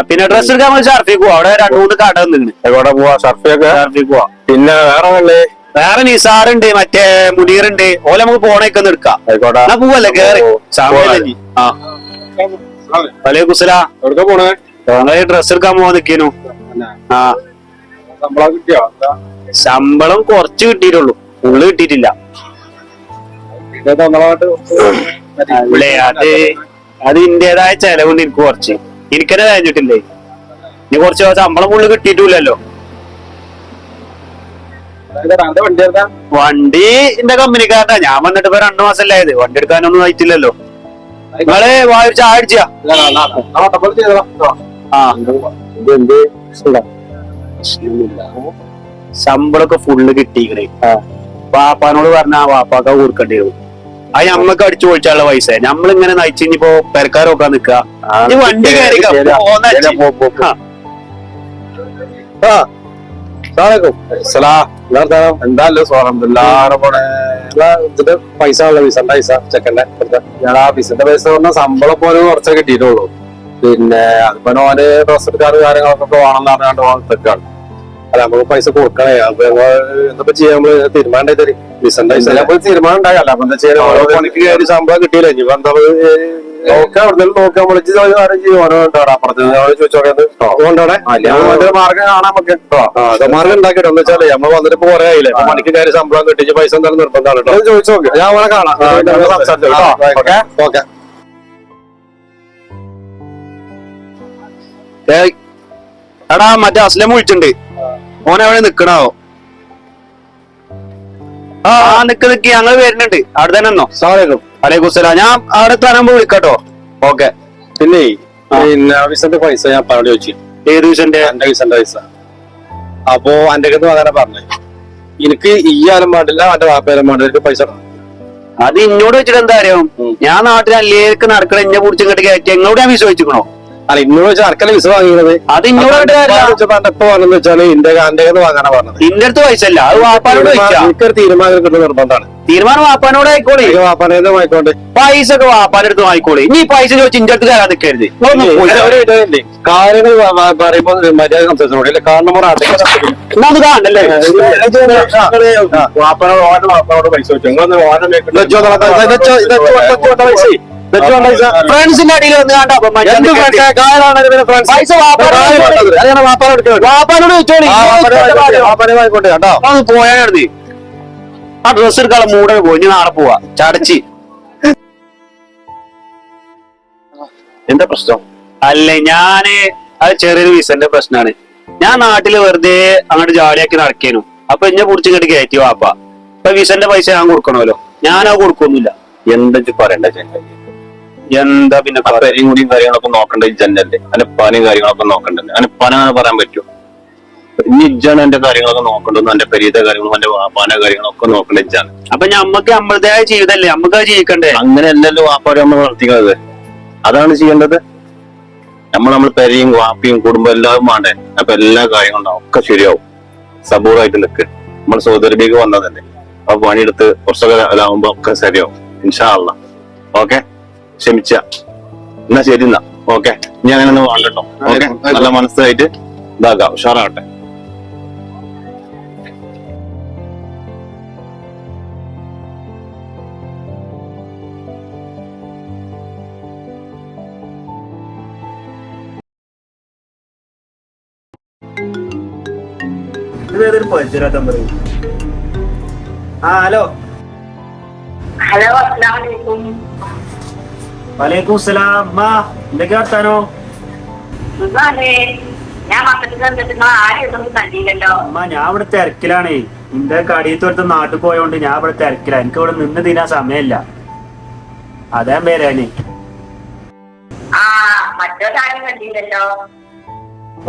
S3: പിന്നെ ഡ്രസ് എടുക്കാൻ ഷർഫിക്ക് പോവാ. അവിടെ 2-3 കട നിന്ന്
S5: എവിടെ പോവാ? ഷർഫിക്ക് പോവാ. പിന്നെ വേറെ വല്ലേ?
S3: വേറെ നിസാറുണ്ട്, മറ്റേ മുനീറുണ്ട്. ഓലെ നമുക്ക് പോണേക്കൊന്ന് എടുക്കാം.
S5: ആയിക്കോട്ടെ,
S3: പോവല്ലേ? കേറി വലൈക്കുസ്സലാം.
S5: എവിടെ പോണേ?
S3: ഞങ്ങള് ഡ്രസ് എടുക്കാൻ പോവാൻ നിൽക്കുന്നു.
S5: ശമ്പളം കിട്ടിയോ?
S3: ശമ്പളം കുറച്ച് കിട്ടിയിട്ടുള്ളൂ, ഫുള്ള് കിട്ടിയിട്ടില്ല. അത് ഇന്റേതായ ചെലവുണ്ട് എനിക്ക് കുറച്ച്. എനിക്കെന്നെ കഴിഞ്ഞിട്ടില്ലേ? ഇനി കുറച്ച് ശമ്പളം ഫുള്ള് കിട്ടിയിട്ടില്ലല്ലോ. വണ്ടി എന്റെ കമ്പനിക്കാരനാ. ഞാൻ വന്നിട്ട് ഇപ്പൊ 2 മാസമല്ലായത്. വണ്ടി എടുക്കാനൊന്നും ആയിട്ടില്ലല്ലോ. നിങ്ങള് വായ ചായ അടിച്ചാ? ശമ്പളമൊക്കെ ഫുള്ള് കിട്ടിക്കണേ. വാപ്പാനോട് പറഞ്ഞാ വാപ്പാക്ക കൊടുക്കേണ്ടി വരും. അത് ഞമ്മക്ക് അടിച്ചു പൊളിച്ചാനുള്ള പൈസ നമ്മളിങ്ങനെ നയിച്ച് ഇനിയിപ്പോ പെരക്കാർ നോക്കാൻ നിക്ക. വണ്ടി കയറി
S5: എന്തായാലും ഇതിന്റെ പൈസ ഉള്ള വിസന്റെ പൈസ ചെക്കന്റെ ഞാൻ ആ വിസന്റെ പൈസ പറഞ്ഞ ശമ്പളം പോലെ കുറച്ചേ കിട്ടിയിട്ടുള്ളൂ. പിന്നെ അതിപ്പോ ഓന് ഡ്രസ് എടുക്കാറ് കാര്യങ്ങളൊക്കെ വേണമെന്ന് പറഞ്ഞാണ്ട് തെക്കാണ്. അല്ല നമുക്ക് പൈസ കൊടുക്കണേ. അപ്പൊ എന്താ ചെയ്യാ? നമ്മള് തീരുമാനം വിസന്റെ പൈസ തീരുമാനം ഉണ്ടാകല്ല. അപ്പൊ എന്താ ചെയ്യാൻ? ഓരോ പണിക്ക് കയറി ശമ്പളം കിട്ടിയില്ല. ഇനിയിപ്പോ എന്താ നോക്കാം അവിടെ നോക്കാം വിളിച്ച് അപ്പുറത്ത് ചോദിച്ചോക്കെ മാർഗം കാണാൻ നമുക്ക് മാർഗം ഉണ്ടാക്കിട്ടോ എന്ന് വെച്ചാല് നമ്മൾ വന്നിട്ട് ഇപ്പൊ കുറെ ആയില്ലേ മണിക്ക് കയറി ശമ്പളം കിട്ടിച്ച് പൈസ എന്തായാലും നിർബന്ധമാണ് കേട്ടോ ചോദിച്ചോക്കെ ഞാൻ അവളെ കാണാം സംസാരിച്ചോ. ഓക്കെ
S2: എടാ മറ്റേ അസ്ലം വിളിച്ചിട്ടുണ്ട്, ഓനെവിടെ നിക്കണോ? ആ നിക്ക് ഞങ്ങൾ വരുന്നുണ്ട്, അവിടെ തന്നെ എന്നോ. വലൈക്കും സലാം. ഞാൻ അവിടെ തരാൻ വിളിക്കാട്ടോ. ഓക്കെ.
S5: പിന്നെ വിസന്റെ പൈസ ഞാൻ പറഞ്ഞോട് ചോദിച്ചു.
S2: ഏത് വിസന്റെ?
S5: എന്റെ വിസന്റെ പൈസ. അപ്പൊ എന്റെ അടുത്ത് അങ്ങനെ പറഞ്ഞു, എനിക്ക് ഈ ആലും പാടില്ല എന്റെ വാപ്പയാലും പാടില്ല പൈസ.
S2: അത് ഇന്നോട് വെച്ചിട്ട് എന്താ അറിയാം, ഞാൻ നാട്ടിൽ അല്ലേക്ക് നടക്കണ എന്നെ കുറിച്ച് ഇങ്ങോട്ട് കയറ്റി എങ്ങോട്ട് ഞാൻ വിസ വെച്ചിക്കണോ?
S5: അല്ല ഇന്നോട് വെച്ചാൽ അർക്കല വിസ വാങ്ങിയത്
S2: അത് ഇന്നോട്
S5: എപ്പോ പറഞ്ഞെന്ന് വെച്ചാല് എന്റെ വാങ്ങാനാ പറഞ്ഞത്.
S2: ഇന്റെ അടുത്ത് പൈസ അല്ല, അത് വാപ്പാനോട്
S5: എനിക്കൊരു തീരുമാനം കിട്ടുന്ന നിർബന്ധമാണ്.
S2: തീരുമാനം വാപ്പാനോട് ആയിക്കോളെ,
S5: വാപ്പാനേന്ന് വാങ്ങിക്കോട്ടെ.
S2: പൈസ ഒക്കെ വാപ്പാന്റെ അടുത്ത് വാങ്ങിക്കോളെ. ഇനി പൈസ ചോദിച്ച് ഇന്റെ അടുത്ത് കയറാൻ നിൽക്കരുത്.
S5: കാര്യങ്ങൾ പറയുമ്പോ മര്യാദ സംസാരിച്ചോളൂ. കാണുമ്പോൾ
S2: അത് കാണണ്ടല്ലേ?
S5: വാപ്പാനോട് പൈസ വെച്ചു
S2: ഫ്രണ്ട്സിന്റെ അടിയിൽ വന്ന് കണ്ടാ പൈസ വാപ്പാനോട് വെച്ചോളി.
S5: വാങ്ങിക്കോട്ടെ കേട്ടോ.
S2: അത് പോയാൽ ആ ഡ്രസ് എടുക്കാനുള്ള മൂടെ പോയി, ഇനി നാളെ പോവാ. ചടച്ചി
S5: എന്താ പ്രശ്നം?
S2: അല്ലേ ഞാന് അത് ചെറിയൊരു വിസന്റെ പ്രശ്നമാണ്. ഞാൻ നാട്ടില് വെറുതെ അങ്ങോട്ട് ജാലിയാക്കി നടക്കേനു. അപ്പൊ എന്നെ കുറിച്ച് ഇങ്ങോട്ട് കയറ്റി വാപ്പ. ഇപ്പൊ വിസന്റെ പൈസ ഞാൻ കൊടുക്കണമല്ലോ, ഞാനത് കൊടുക്കൊന്നുമില്ല.
S5: എന്താ പറയണ്ട ചെങ്ങ?
S2: എന്താ പിന്നെ
S5: പെരയും കൂടിയും കാര്യങ്ങളൊക്കെ നോക്കണ്ട ജനല്ലേ? അതിന്റെ പനിയും കാര്യങ്ങളൊക്കെ നോക്കണ്ടല്ലേ? അതിന് പന അങ്ങനെ പറയാൻ പറ്റുമോ? ഇനി ഇജ്ജാണ് എന്റെ കാര്യങ്ങളൊക്കെ നോക്കണ്ടെന്ന്, എന്റെ പെരീത്തെ കാര്യങ്ങളും എന്റെ വാപ്പാന്റെ കാര്യങ്ങളൊക്കെ നോക്കണ്ട ഇജ്ജാണ്.
S2: അപ്പൊ ഞമ്മക്ക് നമ്മളതായ ജീവിതല്ലേ, നമുക്ക് അത് ജീവിക്കണ്ടേ?
S5: അങ്ങനെ അല്ലല്ലോ വാപ്പാരെ നമ്മൾ വളർത്തിക്കുന്നത്. അതാണ് ചെയ്യേണ്ടത്. നമ്മൾ പെരയും വാപ്പിയും കുടുംബം എല്ലാവരും വേണ്ടേ? അപ്പൊ എല്ലാ കാര്യങ്ങളും ഒക്കെ ശരിയാവും. സബൂറായിട്ട് നിൽക്ക്. നമ്മൾ സൗദി വന്നതല്ലേ, അപ്പൊ പണിയെടുത്ത് കുറച്ചൊക്കെ ഇതാവുമ്പോ ഒക്കെ ശരിയാവും ഇൻഷാ അല്ലാഹ്. ഓക്കെ, ക്ഷമിച്ച എന്നാ ശരി എന്നാ. ഓക്കെ, ഇനി അങ്ങനെ ഒന്നും വേണ്ടട്ടോ. ഓക്കെ, നല്ല മനസ്സിലായിട്ട് ഇതാക്കാം, ഉഷാറാകട്ടെ.
S2: ഹലോ.
S7: ഹലോ, അസ്സലാമലൈക്കും.
S2: വലൈക്കും സലാം. എന്തൊക്കെയാ വർത്താനോ?
S7: ഞാൻ മക്കൾക്ക് കണ്ടിട്ട് ആരും കണ്ടില്ലല്ലോ.
S2: അമ്മ ഞാൻ ഇവിടെ തിരക്കിലാണേ. എന്റെ കടിയത്തോടത്ത് നാട്ടിൽ പോയോണ്ട് ഞാൻ ഇവിടെ തിരക്കില. എനിക്ക് ഇവിടെ നിന്ന് തീരാൻ സമയമില്ല. അതാ പേരാന്.
S7: ആ മറ്റൊരാരും കണ്ടില്ലല്ലോ.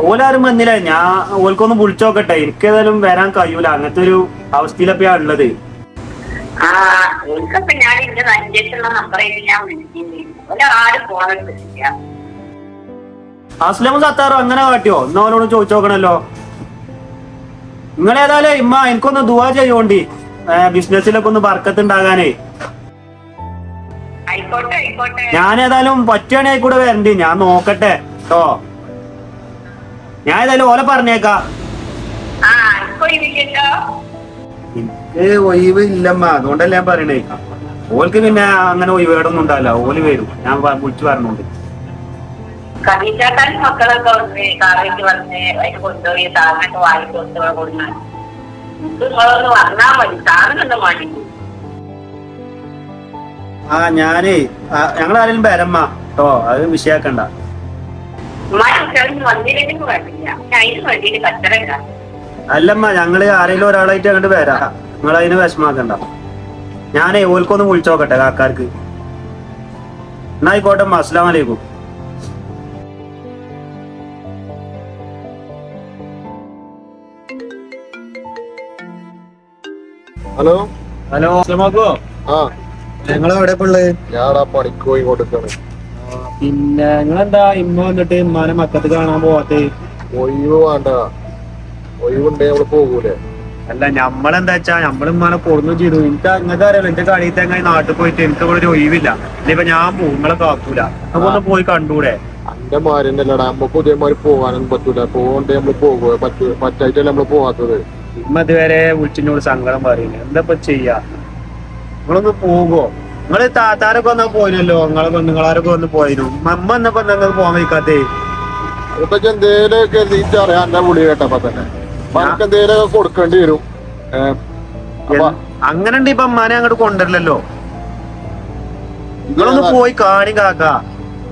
S2: ഓലാരും വന്നില്ല. ഞാൻ ഓൽക്കൊന്ന് വിളിച്ചോക്കട്ടെ. എനിക്കേതായാലും വരാൻ കഴിയൂല. അങ്ങനത്തെ ഒരു അവസ്ഥയിലൊക്കെയാ ഉള്ളത്.
S7: ആ എനിക്കപ്പൊ ഞാൻ എന്റെ അഞ്ചെട്ടുള്ള നമ്പറിൽ ഞാൻ വിളിച്ചിരുന്നു. ആരും ഫോണെടുത്തില്ല.
S2: അസ്ലമും സത്താറോ അങ്ങനെ കാട്ടിയോ? എന്നാ അവനോട് ചോദിച്ചോക്കണല്ലോ. നിങ്ങളേതായാലും ഇമ്മ എനിക്കൊന്ന് ദുആ ചെയ്യോണ്ടി, ബിസിനസ്സിലൊക്കെ ഒന്ന് ബർക്കത്തുണ്ടാകാനേ.
S7: ആയിക്കോട്ടെ ആയിക്കോട്ടെ.
S2: ഞാനേതായാലും പറ്റുകയാണെങ്കിൽ ആയിക്കൂടെ വരണ്ടി. ഞാൻ നോക്കട്ടെ കേട്ടോ. ഞാൻ ഏതായാലും ഓലെ പറഞ്ഞേക്കാ.
S7: ആ ഇല്ലല്ലോ.
S2: എനിക്ക് ഒഴിവ് ഇല്ലമ്മ, അതുകൊണ്ടല്ല ഞാൻ പറയണേ. ഓൽക്ക് പിന്നെ അങ്ങനെ ഒഴിവേടൊന്നും ഉണ്ടാവില്ല. ഓല് വരും, ഞാൻ വിളിച്ചു പറഞ്ഞോണ്ട്.
S7: കവിചാട്ടാൻ മക്കളൊക്കെ വന്ന് കാറിലേക്ക് വന്ന് അതിന് കൊണ്ടുപോയി സാറിനൊക്കെ വാങ്ങിക്കൊടുത്ത് കൊടുക്കാൻ നിങ്ങളൊന്ന് വന്നാ മതി. സാറിനൊന്നും മതി.
S2: ആ ഞാനേ ഞങ്ങളാരെങ്കിലും വരമ്മ കേട്ടോ, അത് വിഷയാക്കണ്ട.
S7: വന്നില്ലെങ്കിൽ വേണ്ടില്ല, അതിന് വേണ്ടിട്ട് കച്ചറ.
S2: അല്ലമ്മ, ഞങ്ങള് ആരെങ്കിലും ഒരാളായിട്ട് അങ്ങോട്ട് വരാം. നിങ്ങൾ അതിന് വിഷമാക്കണ്ട. ഞാനേ ഓൽക്കൊന്ന് വിളിച്ചോക്കട്ടെ കാക്കാർക്ക്. എന്നാ ആയിക്കോട്ടെ. അസ്സലാമു അലൈക്കും.
S5: ഹലോ
S2: ഹലോ, അസ്സലാമു.
S5: ആ
S2: ഞങ്ങളെവിടെ ഉള്ളത്?
S5: ഞാൻ പണിക്ക് പോയി കൊടുക്കാണ്.
S2: പിന്നെ നിങ്ങളെന്താ ഇമ്മ വന്നിട്ട് ഇമ്മാനെ മക്കത്ത് കാണാൻ പോവാത്തേ?
S5: ഒഴിവ് വേണ്ട, ഒഴിവുണ്ടേ നമ്മള് പോകൂലേ?
S2: അല്ല, ഞമ്മളെന്താ വെച്ചാ നമ്മളിമ്മാനെ കൊടുന്നു ചെയ്തു. എനിക്ക് അങ്ങനത്തെ അറിയാലോ, എന്റെ കളി തേങ്ങ നാട്ടിൽ പോയിട്ട് എനിക്ക് ഇവിടെ ഒരു ഒഴിവില്ല. ഇനിയിപ്പൊ ഞാൻ പോകും, നിങ്ങളെ കാക്കൂല. നമുക്കൊന്ന് പോയി കണ്ടൂടെ?
S5: എന്റെ മാരിന്നല്ലടാ, നമുക്ക് ഇതേമാതിരി പോകാനൊന്നും പറ്റൂല. പോകണ്ടേ നമ്മള് പോകുക, പറ്റായിട്ടല്ലേ നമ്മള് പോവാത്തത്.
S2: ഇമ്മ ഇതുവരെ വിളിച്ചിനോട് സങ്കടം പറയുന്നത്. എന്താ ഇപ്പൊ ചെയ്യാ? നിങ്ങളൊന്ന് പോകുമോ?
S3: നിങ്ങള് താത്താരൊക്കെ വന്നാ പോയിനല്ലോ, നിങ്ങളെ പെണ്ണുങ്ങളാരൊക്കെ വന്ന് പോയിരുന്നു. അമ്മ എന്നപ്പോ നിങ്ങൾക്ക് പോകാൻ വയ്ക്കാത്തേ?
S5: ഇപ്പൊ എന്തേലും കരുതിയിട്ട് അറിയാം എന്റെ വിളി കേട്ടപ്പോ തന്നെ. നമുക്ക് എന്തേലും കൊടുക്കേണ്ടി വരും.
S3: അങ്ങനെ ഉണ്ട്. ഇപ്പൊ അമ്മാനെ അങ്ങോട്ട് കൊണ്ടുവരില്ലല്ലോ. നിങ്ങളൊന്ന് പോയി കാണി കാക്ക.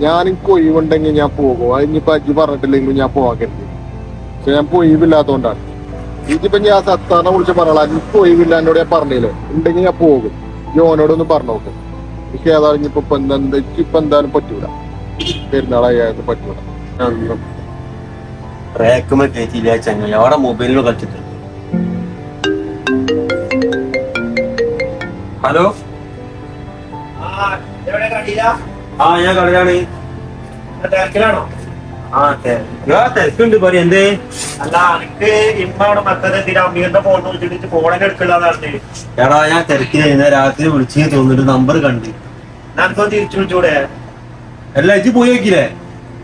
S5: ഞാൻ എനിക്ക് ഒഴിവുണ്ടെങ്കിൽ ഞാൻ പോകും. അതിനിപ്പോ അജ്ജി പറഞ്ഞിട്ടില്ലെങ്കിൽ ഞാൻ പോകാൻ കരുതി. പക്ഷെ ഞാൻ ഒഴിവില്ലാത്തോണ്ടാണ്. ഇതിപ്പോ ഞാൻ സത്താറിനെ വിളിച്ച് പറയാം, എനിക്ക് ഒഴിവില്ല എന്നോട് ഞാൻ പറഞ്ഞില്ലേ, ഉണ്ടെങ്കിൽ ഞാൻ പോകും. ജോനോടൊന്ന് പറഞ്ഞു നോക്കും. എനിക്ക് ഏതായാലും ഇപ്പൊ എന്തായാലും പറ്റൂല. പെരുന്നാളായാലും പറ്റൂല.
S1: റേക്കുമ്പോ കേറ്റില്ല ചങ്ങ അവിടെ മൊബൈലിൽ കളിച്ചിട്ട്. ഹലോ, ആ ഞാൻ കളിയാണ്.
S3: തിരക്കിലാണോ?
S1: തിരക്കുണ്ട്. പറയും എന്തേ?
S3: അല്ല, എനിക്ക് ഇമ്മ അവിടെ മക്കളെ അമ്മീന്റെ ഫോൺ വിളിച്ചിട്ട് ഫോണിനെ എടുക്കില്ലാന്ന്.
S1: എടാ ഞാൻ തിരക്കില്ല, രാത്രി വിളിച്ചു തോന്നിട്ട് നമ്പർ കണ്ട്.
S3: എനിക്കൊന്ന് തിരിച്ചു വിളിച്ചൂടെ?
S1: അല്ല ഇജ്ജ് പോയി നോക്കില്ലേ?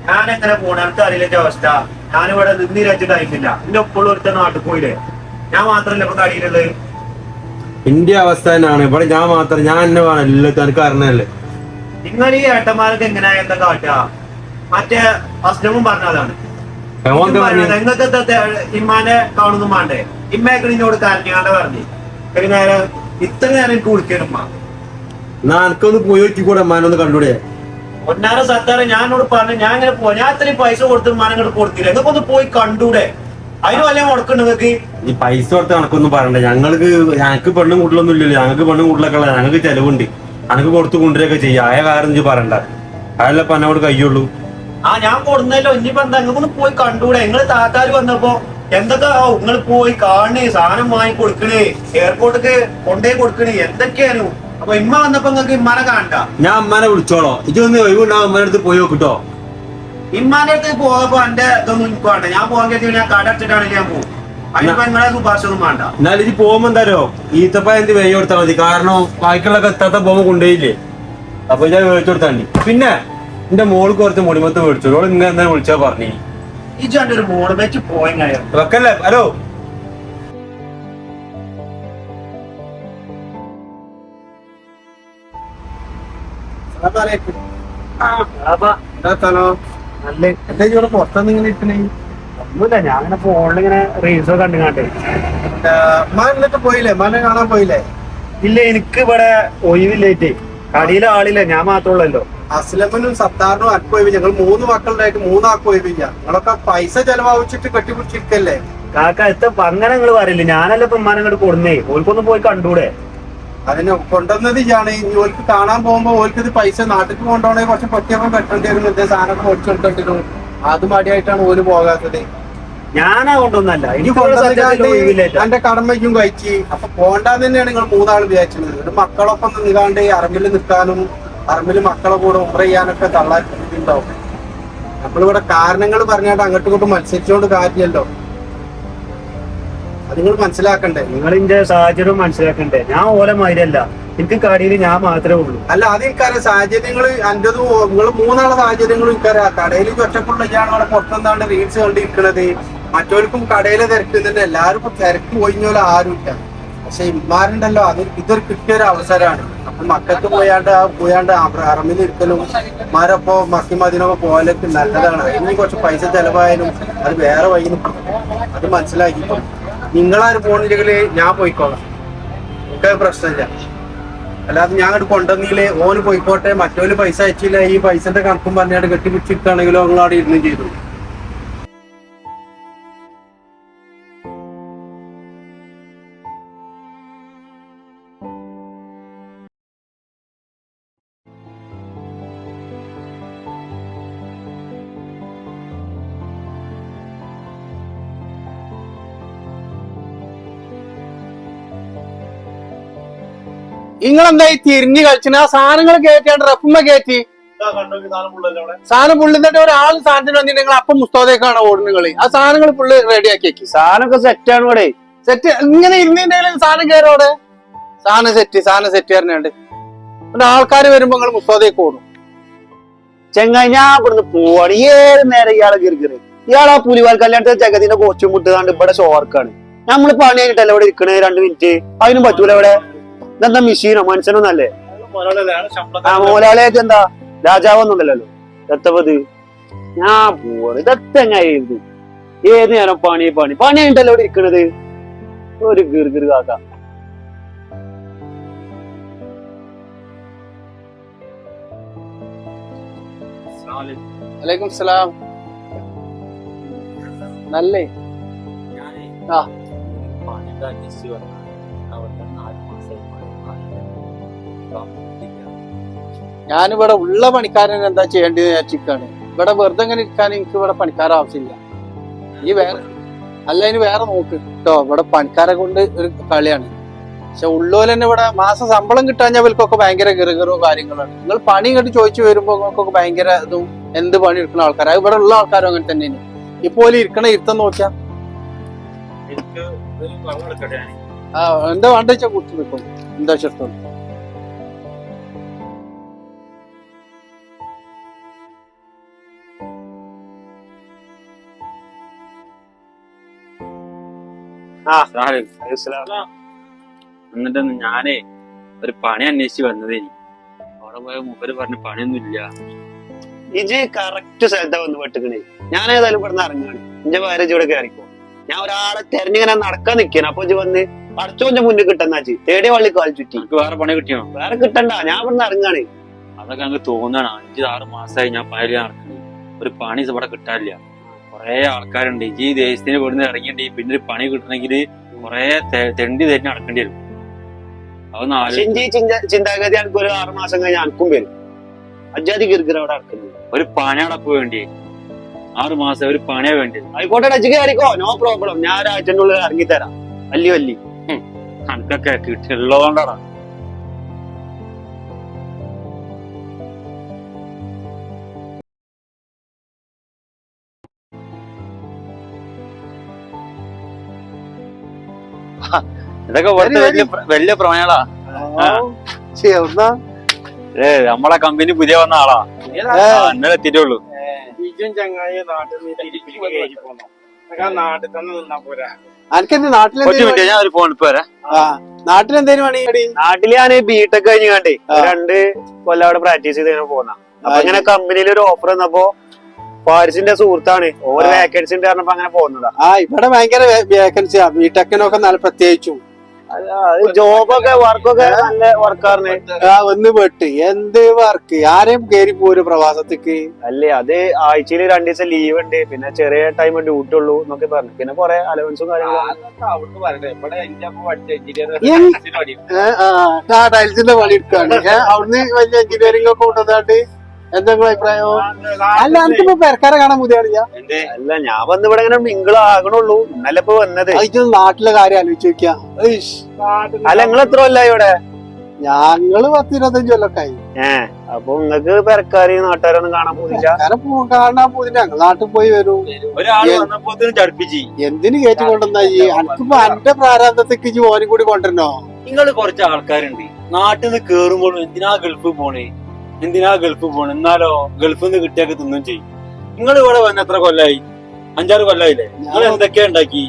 S3: ഞാൻ എങ്ങനെ പോണ? എനിക്ക് അറിയില്ല അവസ്ഥ. ഞാനിവിടെ നിന്നിരച്ച് ടൈമില്ല. എന്റെ ഒപ്പോഴും ഒരുത്ത നാട്ടിൽ പോയില്ലേ. ഞാൻ മാത്രല്ല ഇപ്പൊ കടിയിലുള്ളത്.
S1: എന്റെ അവസ്ഥ തന്നെയാണ് ഇവിടെ. ഞാൻ മാത്രം, ഞാൻ എന്നെ വേണം എല്ലാത്തും. എനിക്ക് അറിഞ്ഞല്ലേ
S3: നിങ്ങൾ ഈ ഏട്ടന്മാർക്ക് എങ്ങനെയാ എന്താ കാട്ടുക? മറ്റേ അസ്ലമും പറഞ്ഞതാണ്. നിങ്ങൾക്ക് ഇമ്മാനെ കാണുന്നു വേണ്ടേ? ഇമ്മേക്കടിനോട് കരഞ്ഞാണ്ട് പറഞ്ഞു നേരം ഇത്ര നേരം എനിക്ക് വിളിക്കണമ്മ.
S1: എന്നാ എനിക്കൊന്ന് പോയി വെച്ചിക്കൂടെ അമ്മാനൊന്ന് കണ്ടൂടെ?
S3: ഒന്നാരം സത്താറ് ഞാനോട് പറഞ്ഞു. ഞാൻ ഇങ്ങനെ പോവാ. ഞാൻ അത്രയും പൈസ കൊടുത്ത് ഉമ്മാനങ്ങോട്ട് കൊടുത്തില്ല. നിങ്ങൾക്കൊന്ന് പോയി കണ്ടൂടെ? അതിന് വല്ല മുടക്കുണ്ട് നിങ്ങൾക്ക്?
S1: ഈ പൈസ കൊടുത്ത് കണക്കൊന്നും പറയണ്ട. ഞങ്ങൾക്ക് പെണ്ണും കൂട്ടിലൊന്നും ഇല്ലല്ലോ. ഞങ്ങൾക്ക് പെണ്ണും കൂട്ടിലൊക്കെ ഉള്ള ഞങ്ങൾക്ക് ചെലവുണ്ട്. അനക്ക് കൊടുത്ത് കൊണ്ടുവരികയൊക്കെ ചെയ്യാം. ആയ കാര്യം ഇജ്ജ് പറയണ്ട. അതല്ലപ്പ എന്നോട് കയ്യുള്ളൂ.
S3: ഞാൻ കൊടുന്നല്ലോ. ഇനിയിപ്പോ എന്താ? നിങ്ങൾക്കൊന്ന് പോയി കണ്ടൂടെ? നിങ്ങള് താത്താര് വന്നപ്പോ എന്തൊക്കെ നിങ്ങൾ പോയി കാണണേ, സാധനം വാങ്ങി കൊടുക്കണേ, എയർപോർട്ടിക്ക് കൊണ്ടേ കൊടുക്കണേ, എന്തൊക്കെയാണ്. അപ്പൊ ഇമ്മ വന്നപ്പോ നിങ്ങൾക്ക് ഇമ്മാനെ കാണണ്ട.
S1: ഞാൻ അമ്മാനെ വിളിച്ചോളോ. ഇതൊന്ന് ഒഴിവുണ്ടാവും അമ്മേടെ അടുത്ത് പോയി നോക്കിട്ടോ.
S3: ഇമ്മാന്റെ അടുത്ത് പോയപ്പോ എന്റെ ഇതൊന്നും എനിക്ക് വേണ്ട. ഞാൻ പോകാൻ കരുതി ഞാൻ കട അടച്ചിട്ടാണെങ്കിൽ ഞാൻ പോകും. അതിനിപ്പോ നിങ്ങളെ ശുപാർശ ഒന്നും വേണ്ട.
S1: എന്നാലും ഇത് പോകുമ്പോ എന്താരോ ഈത്തപ്പഴം എന്ത് വേഗം കൊടുത്താൽ മതി. കാരണം ബാക്കിയുള്ളൊക്കെ എത്താത്ത പോകുമ്പോ കൊണ്ടുപോയില്ലേ. അപ്പൊ ഞാൻ മേടിച്ചു കൊടുത്താണ്ടി. പിന്നെ എന്റെ മോൾക്ക് കുറച്ച് മുടിമത്ത് മേടിച്ചോളൂ. ഇങ്ങനെ എന്താ വിളിച്ചാ പറഞ്ഞു.
S3: ഈ ചാൻ്റെ ഒരു മോള് വെച്ച് പോയെങ്ങായോ
S1: വെക്കല്ലേ? ഹലോ,
S4: പുറത്തുനിന്ന് ഇങ്ങനെ ഇരിക്കണേ?
S3: ഒന്നുമില്ല. ഞാൻ അങ്ങനെ ഫോണിലിങ്ങനെ റീൽസൊക്കെ കണ്ടുകാണ്ടേ.
S4: എന്നിട്ട് പോയില്ലേ? മനെ കാണാൻ പോയില്ലേ?
S3: ഇല്ല, എനിക്ക് ഇവിടെ ഒഴിവില്ലേറ്റേ. കടിയിലെ ആളില്ല, ഞാൻ മാത്രമുള്ളല്ലോ.
S4: അസ്ലമനും സത്താറിനും അനക്ക് ഒഴിവില്ല. ഞങ്ങൾ 3 മക്കളുണ്ടായിട്ട് 3 ആൾക്ക് ഒഴിവില്ല. നിങ്ങളൊക്കെ പൈസ ചെലവാവിച്ചിട്ട് കെട്ടിപ്പിടിച്ചിരിക്കല്ലേ?
S3: കാക്ക എത്തപ്പ അങ്ങനെ നിങ്ങൾ പറയില്ല. ഞാനല്ല ഇപ്പൊ ഉമ്മാനെ അങ്ങോട്ട് കൊടുന്നേ. ഓൽക്കൊന്നും പോയി കണ്ടൂടെ?
S4: അതിനെ കൊണ്ടുവന്നത് ഇയാണ്. ഓൽക്ക് കാണാൻ പോകുമ്പോ ഓൽക്ക് ഇത് പൈസ നാട്ടിലേക്ക് കൊണ്ടുപോകണേ കുറച്ച് പൊട്ടിയൊക്കെ കെട്ടേണ്ടി വരും. ഇതേ സാധനമൊക്കെ മേടിച്ചെടുക്കേണ്ടി വരും. അത് മടിയായിട്ടാണ് ഓല് പോകാത്തത്.
S3: ഞാനാ കൊണ്ടൊന്നല്ല.
S4: എന്റെ കടമയ്ക്കും കഴിച്ച്. അപ്പൊ പോണ്ടാന്ന് തന്നെയാണ് നിങ്ങൾ 3 ആൾ വിചാരിച്ചത്. മക്കളൊപ്പം നിൽക്കാണ്ട് അറമ്പിൽ നിൽക്കാനും അറമ്പിൽ മക്കളെ കൂടെ ഉംറ ചെയ്യാനൊക്കെ തള്ളാറുണ്ടാവും. നമ്മളിവിടെ കാരണങ്ങൾ പറഞ്ഞാണ്ട് അങ്ങോട്ടും ഇങ്ങോട്ടും മത്സരിച്ചുകൊണ്ട് കാര്യമല്ലോ. അത് നിങ്ങൾ മനസ്സിലാക്കണ്ടേ?
S3: നിങ്ങൾ ഇതിന്റെ സാഹചര്യം മനസ്സിലാക്കണ്ടേ? ഞാൻ ഓല മാതിരിയല്ല. എനിക്ക് കടയിൽ ഞാൻ മാത്രമേ ഉള്ളൂ.
S4: അല്ല, അത് എനിക്കറിയാം. സാഹചര്യങ്ങൾ എന്റേതും നിങ്ങൾ 3 ആളെ സാഹചര്യങ്ങളും എനിക്കറിയാം. കടയിൽ ഒറ്റക്കുള്ള ഇയാണ് അവിടെ പുറത്തെന്താണ്ട് റീൽസ് കണ്ടിരിക്കണത്. മറ്റവർക്കും കടയിലെ തിരക്കുന്നുണ്ട്. എല്ലാവരും ഇപ്പൊ തിരക്ക് ഒഴിഞ്ഞോലെ ആരുമില്ല. പക്ഷെ ഇമ്മാരുണ്ടല്ലോ, ഇതൊരു കിട്ടിയൊരു അവസരമാണ്. അപ്പൊ മക്കൾക്ക് പോയാണ്ട് അറമിൽ ഇരിക്കലും മാരപ്പോ മക്കിമതിനൊക്കെ പോയാലൊക്കെ നല്ലതാണ്. ഇനി കുറച്ച് പൈസ ചെലവായാലും അത് വേറെ വഴി അത് മനസ്സിലാക്കിക്കോ. നിങ്ങളാരും പോണില്ലെങ്കില് ഞാൻ പോയിക്കോളാം. എനിക്ക് പ്രശ്നമില്ല. അല്ലാതെ ഞാൻ അങ്ങോട്ട് കൊണ്ടുവന്നില്ലേ ഓന് പോയിക്കോട്ടെ, മറ്റോല് പൈസ അയച്ചില്ല, ഈ പൈസന്റെ കണക്കും പറഞ്ഞാണ്ട് കെട്ടിപ്പിടിച്ചിട്ടാണെങ്കിലോ നിങ്ങൾ അവിടെ ഇരുന്ന് ചെയ്തു. നിങ്ങളെന്തായി തിരിഞ്ഞു കളിച്ചിന്? ആ സാധനങ്ങൾ കയറ്റിയാണ്ട് റഫുമ്മ കയറ്റി സാധനം പുള്ളിന്നിട്ട് ഒരാൾ സാധനത്തിന് വന്നിട്ട് നിങ്ങൾ അപ്പം മുസ്തോദേക്കാണ് ഓടുന്നത്. ആ സാധനങ്ങൾ പുള്ളി റെഡിയാക്കി വെക്കി.
S3: സാധനമൊക്കെ സെറ്റാണ് ഇവിടെ.
S4: സെറ്റ് ഇങ്ങനെ ഇരുന്നിട്ടുണ്ടെങ്കിലും സാധനം കയറോടെ. സാധനം സെറ്റ് പറഞ്ഞുണ്ട്. പിന്നെ ആൾക്കാർ വരുമ്പോ നിങ്ങൾ മുസ്തോദേക്ക് ഓടും.
S3: ചെങ്ങായി ഞാൻ ഇവിടുന്ന് പോവാണ്. ഏത് നേരം ഇയാളെ കിറുകിറ്. ഇയാളാ പുലിവാൽ കല്യാണത്തെ ജഗത്തിന്റെ കോച്ചും മുട്ടുകാണ്ട് ഇവിടെ ഷോർക്കാണ്. നമ്മള് പണി കഴിഞ്ഞിട്ടല്ലേ ഇവിടെ ഇരിക്കണേ 2 മിനിറ്റ്. അതിനും പറ്റൂല ഇവിടെ. ഇതെന്താ മെഷീനോ മനുഷ്യനൊന്നല്ലേ? ആ മോലാളിയായിട്ട് എന്താ രാജാവൊന്നുണ്ടല്ലോ എത്തപ്പത് ഞാൻ പോവാണ് ഇതെത്തെങ്ങായിരുന്നു ഏത് നേരം പണി ഉണ്ടല്ലോ ഇവിടെ ഇരിക്കണത് ഒരു ഗിർഗിർ കാക്ക
S4: വലൈക്കും സലാം. നല്ലേ ആ ഞാനിവിടെ ഉള്ള പണിക്കാരൻ എന്താ ചെയ്യേണ്ടത് വിചാരിച്ചിരിക്കാണ്. ഇവിടെ വെറുതെ ഇങ്ങനെ ഇരിക്കാൻ എനിക്ക് ഇവിടെ പണിക്കാരെ ആവശ്യമില്ല. ഈ വേറെ അല്ല ഇനി വേറെ നോക്ക് കേട്ടോ. ഇവിടെ പണിക്കാരെ കൊണ്ട് ഒരു കളിയാണ്. പക്ഷെ ഉള്ളോല് തന്നെ ഇവിടെ മാസം ശമ്പളം കിട്ടാഞ്ഞാൽ ഇവർക്കൊക്കെ ഭയങ്കര ഗിറുഗിറോ കാര്യങ്ങളാണ്. നിങ്ങൾ പണി ഇങ്ങോട്ട് ചോദിച്ചു വരുമ്പോ നിങ്ങൾക്കൊക്കെ ഭയങ്കര ഇതും എന്ത് പണി എടുക്കുന്ന ആൾക്കാർ. അത് ഇവിടെ ഉള്ള ആൾക്കാരും അങ്ങനെ തന്നെയാണ്. ഇപ്പോലെ ഇരിക്കണ ഇരുത്തം നോക്കിയാ ആ എന്താ വേണ്ട വെച്ചാ കുറിച്ച് നിൽക്കും. എന്താ വെച്ചിട്ടും
S1: എന്നിട്ട് ഞാനേ ഒരു പണി അന്വേഷിച്ച് വന്നതേനി. അവിടെ പോയ മൂപ്പര് പറഞ്ഞ പണിയൊന്നും ഇല്ല.
S3: ഇജ് കറക്റ്റ് സ്ഥലത്താ വന്ന് പെട്ടുക്കണേ. ഞാൻ ഏതായാലും ഇവിടുന്ന് ഇറങ്ങാണ്. എന്റെ ഭാര്യ ഇവിടെ കയറിക്കോ. ഞാൻ ഒരാളെ തെരഞ്ഞിങ്ങനെ നടക്കാൻ നിക്കാണ്. അപ്പൊ ഇജ് വന്ന് അടച്ചോന്റെ മുന്നിൽ കിട്ടുന്നാച്ച് തേടിയ വള്ളി കാൽ ചുറ്റി.
S1: വേറെ പണി കിട്ടിയോ?
S3: വേറെ കിട്ടണ്ട, ഞാൻ ഇവിടുന്ന് ഇറങ്ങാണ്.
S1: അതൊക്കെ ഞങ്ങൾക്ക് തോന്നാണ്. 5-6 മാസമായി ഞാൻ പയല് നടക്കുന്നത്. ഒരു പണി ഇവിടെ കിട്ടാനില്ല. കൊറേ ആൾക്കാരുണ്ട്. ഈ ദേശത്തിന് ഇവിടുന്ന് ഇറങ്ങിയിട്ട് പിന്നെ ഒരു പണി കിട്ടണമെങ്കിൽ കൊറേ തെണ്ടി തന്നെ നടക്കേണ്ടി വരും.
S3: ചിന്താഗതി എനിക്ക് ഒരു 6 മാസം കഴിഞ്ഞ് അനക്കും വരും. അജാതി ഗിർഗിർ അവിടെ നടക്കുന്നത്.
S1: ഒരു പണി അടപ്പ് വേണ്ടി 6 മാസം ഒരു പണിയാ വേണ്ടി.
S3: ആയിക്കോട്ടെ അജ് കയറിക്കോ, നോ പ്രോബ്ലം. ഞാൻ ഒരാഴ്ചന്റെ ഉള്ളിൽ ഇറങ്ങിത്തരാം. വല്ലി
S1: കണക്കൊക്കെ കിട്ടുള്ളതുകൊണ്ടാണ്. ഇതൊക്കെ വലിയ പ്രമേളാ. നമ്മളെ കമ്പനി പുതിയ വന്ന ആളാ. ഇന്നലെ എത്തിയിട്ടുള്ളൂ. ഞാൻ ഒരു ഫോൺ ഇപ്പൊ വരാം.
S4: നാട്ടിലെന്തേലും പണി?
S3: നാട്ടില് ഞാൻ ബിടെക് കഴിഞ്ഞ് കണ്ടേ 2 കൊല്ലം അവിടെ പ്രാക്ടീസ് ചെയ്ത് ഇങ്ങനെ പോന്ന. അപ്പൊ ഇങ്ങനെ കമ്പനിയിൽ ഒരു ഓഫർ വന്നപ്പോ പാരിസിന്റെ സുഹൃത്താണ്, ഓരോ വേക്കൻസി ഉണ്ട് പറഞ്ഞപ്പോ അങ്ങനെ പോകുന്നതാ.
S4: ഇവിടെ ഭയങ്കര വേക്കൻസിയാ ബിടെക്കിനൊക്കെ. നല്ല പ്രത്യേകിച്ചും
S3: ജോബൊക്കെ വർക്കൊക്കെ നല്ല വർക്കാർന്ന്.
S4: ഒന്ന് പെട്ട് എന്ത് വർക്ക് ആരെയും കേറി പോരും പ്രവാസത്തേക്ക്.
S3: അല്ലേ അത് ആഴ്ചയിൽ 2 ദിവസം ലീവ് ഉണ്ട്, പിന്നെ ചെറിയ ടൈം ഡ്യൂട്ടി ഉള്ളൂ എന്നൊക്കെ പറഞ്ഞു. പിന്നെ കൊറേ അലവൻസും കാര്യങ്ങളും.
S4: ടൈൽസിന്റെ പണി എടുക്കാണ്. അവിടുന്ന് വലിയ എഞ്ചിനീയറിംഗ് ഒക്കെ കൊണ്ടുവന്നാണ്ട് എന്തെങ്കിലും അഭിപ്രായോ? അല്ല എനിക്കിപ്പോ പെരക്കാരെ കാണാൻ പുതിയ
S3: അല്ല ഞാൻ വന്ന് ഇവിടെ ഇങ്ങനെ മിങ്കിൾ ആകണുള്ളൂ. ഇന്നലെ ഇപ്പൊ വന്നത്.
S4: നാട്ടിലെ കാര്യം ആലോചിച്ച് നോക്കിയാ.
S3: അല്ല നിങ്ങൾ എത്ര കൊല്ലായി ഇവിടെ?
S4: ഞങ്ങള് 10-25 കൊല്ലൊക്കെ ആയി.
S3: അപ്പൊ നിങ്ങക്ക് പെരക്കാര് നാട്ടുകാരൊന്നും കാണാൻ പോയില്ല?
S4: കാണാൻ പോയില്ല. ഞങ്ങൾ നാട്ടിൽ പോയി വരും. എന്തിന് കയറ്റി കൊണ്ടുവന്നാ എനിക്കിപ്പോ എന്റെ പ്രാരാബ്ദത്തേക്ക് ഓനും കൂടി കൊണ്ടുവരണോ?
S1: നിങ്ങൾ കുറച്ച് ആൾക്കാരുണ്ട് നാട്ടിൽ നിന്ന് കേറുമ്പോഴും എന്തിനാ ഗൾഫ് പോണേ എന്നാലോ ഗൾഫിൽ നിന്ന് കിട്ടിയൊക്കെ തിന്നും ചെയ്യും. നിങ്ങൾ ഇവിടെ വന്ന് എത്ര കൊല്ലായി? 5-6 കൊല്ലായില്ലേ? നിങ്ങൾ എന്തൊക്കെയാ ഉണ്ടാക്കി?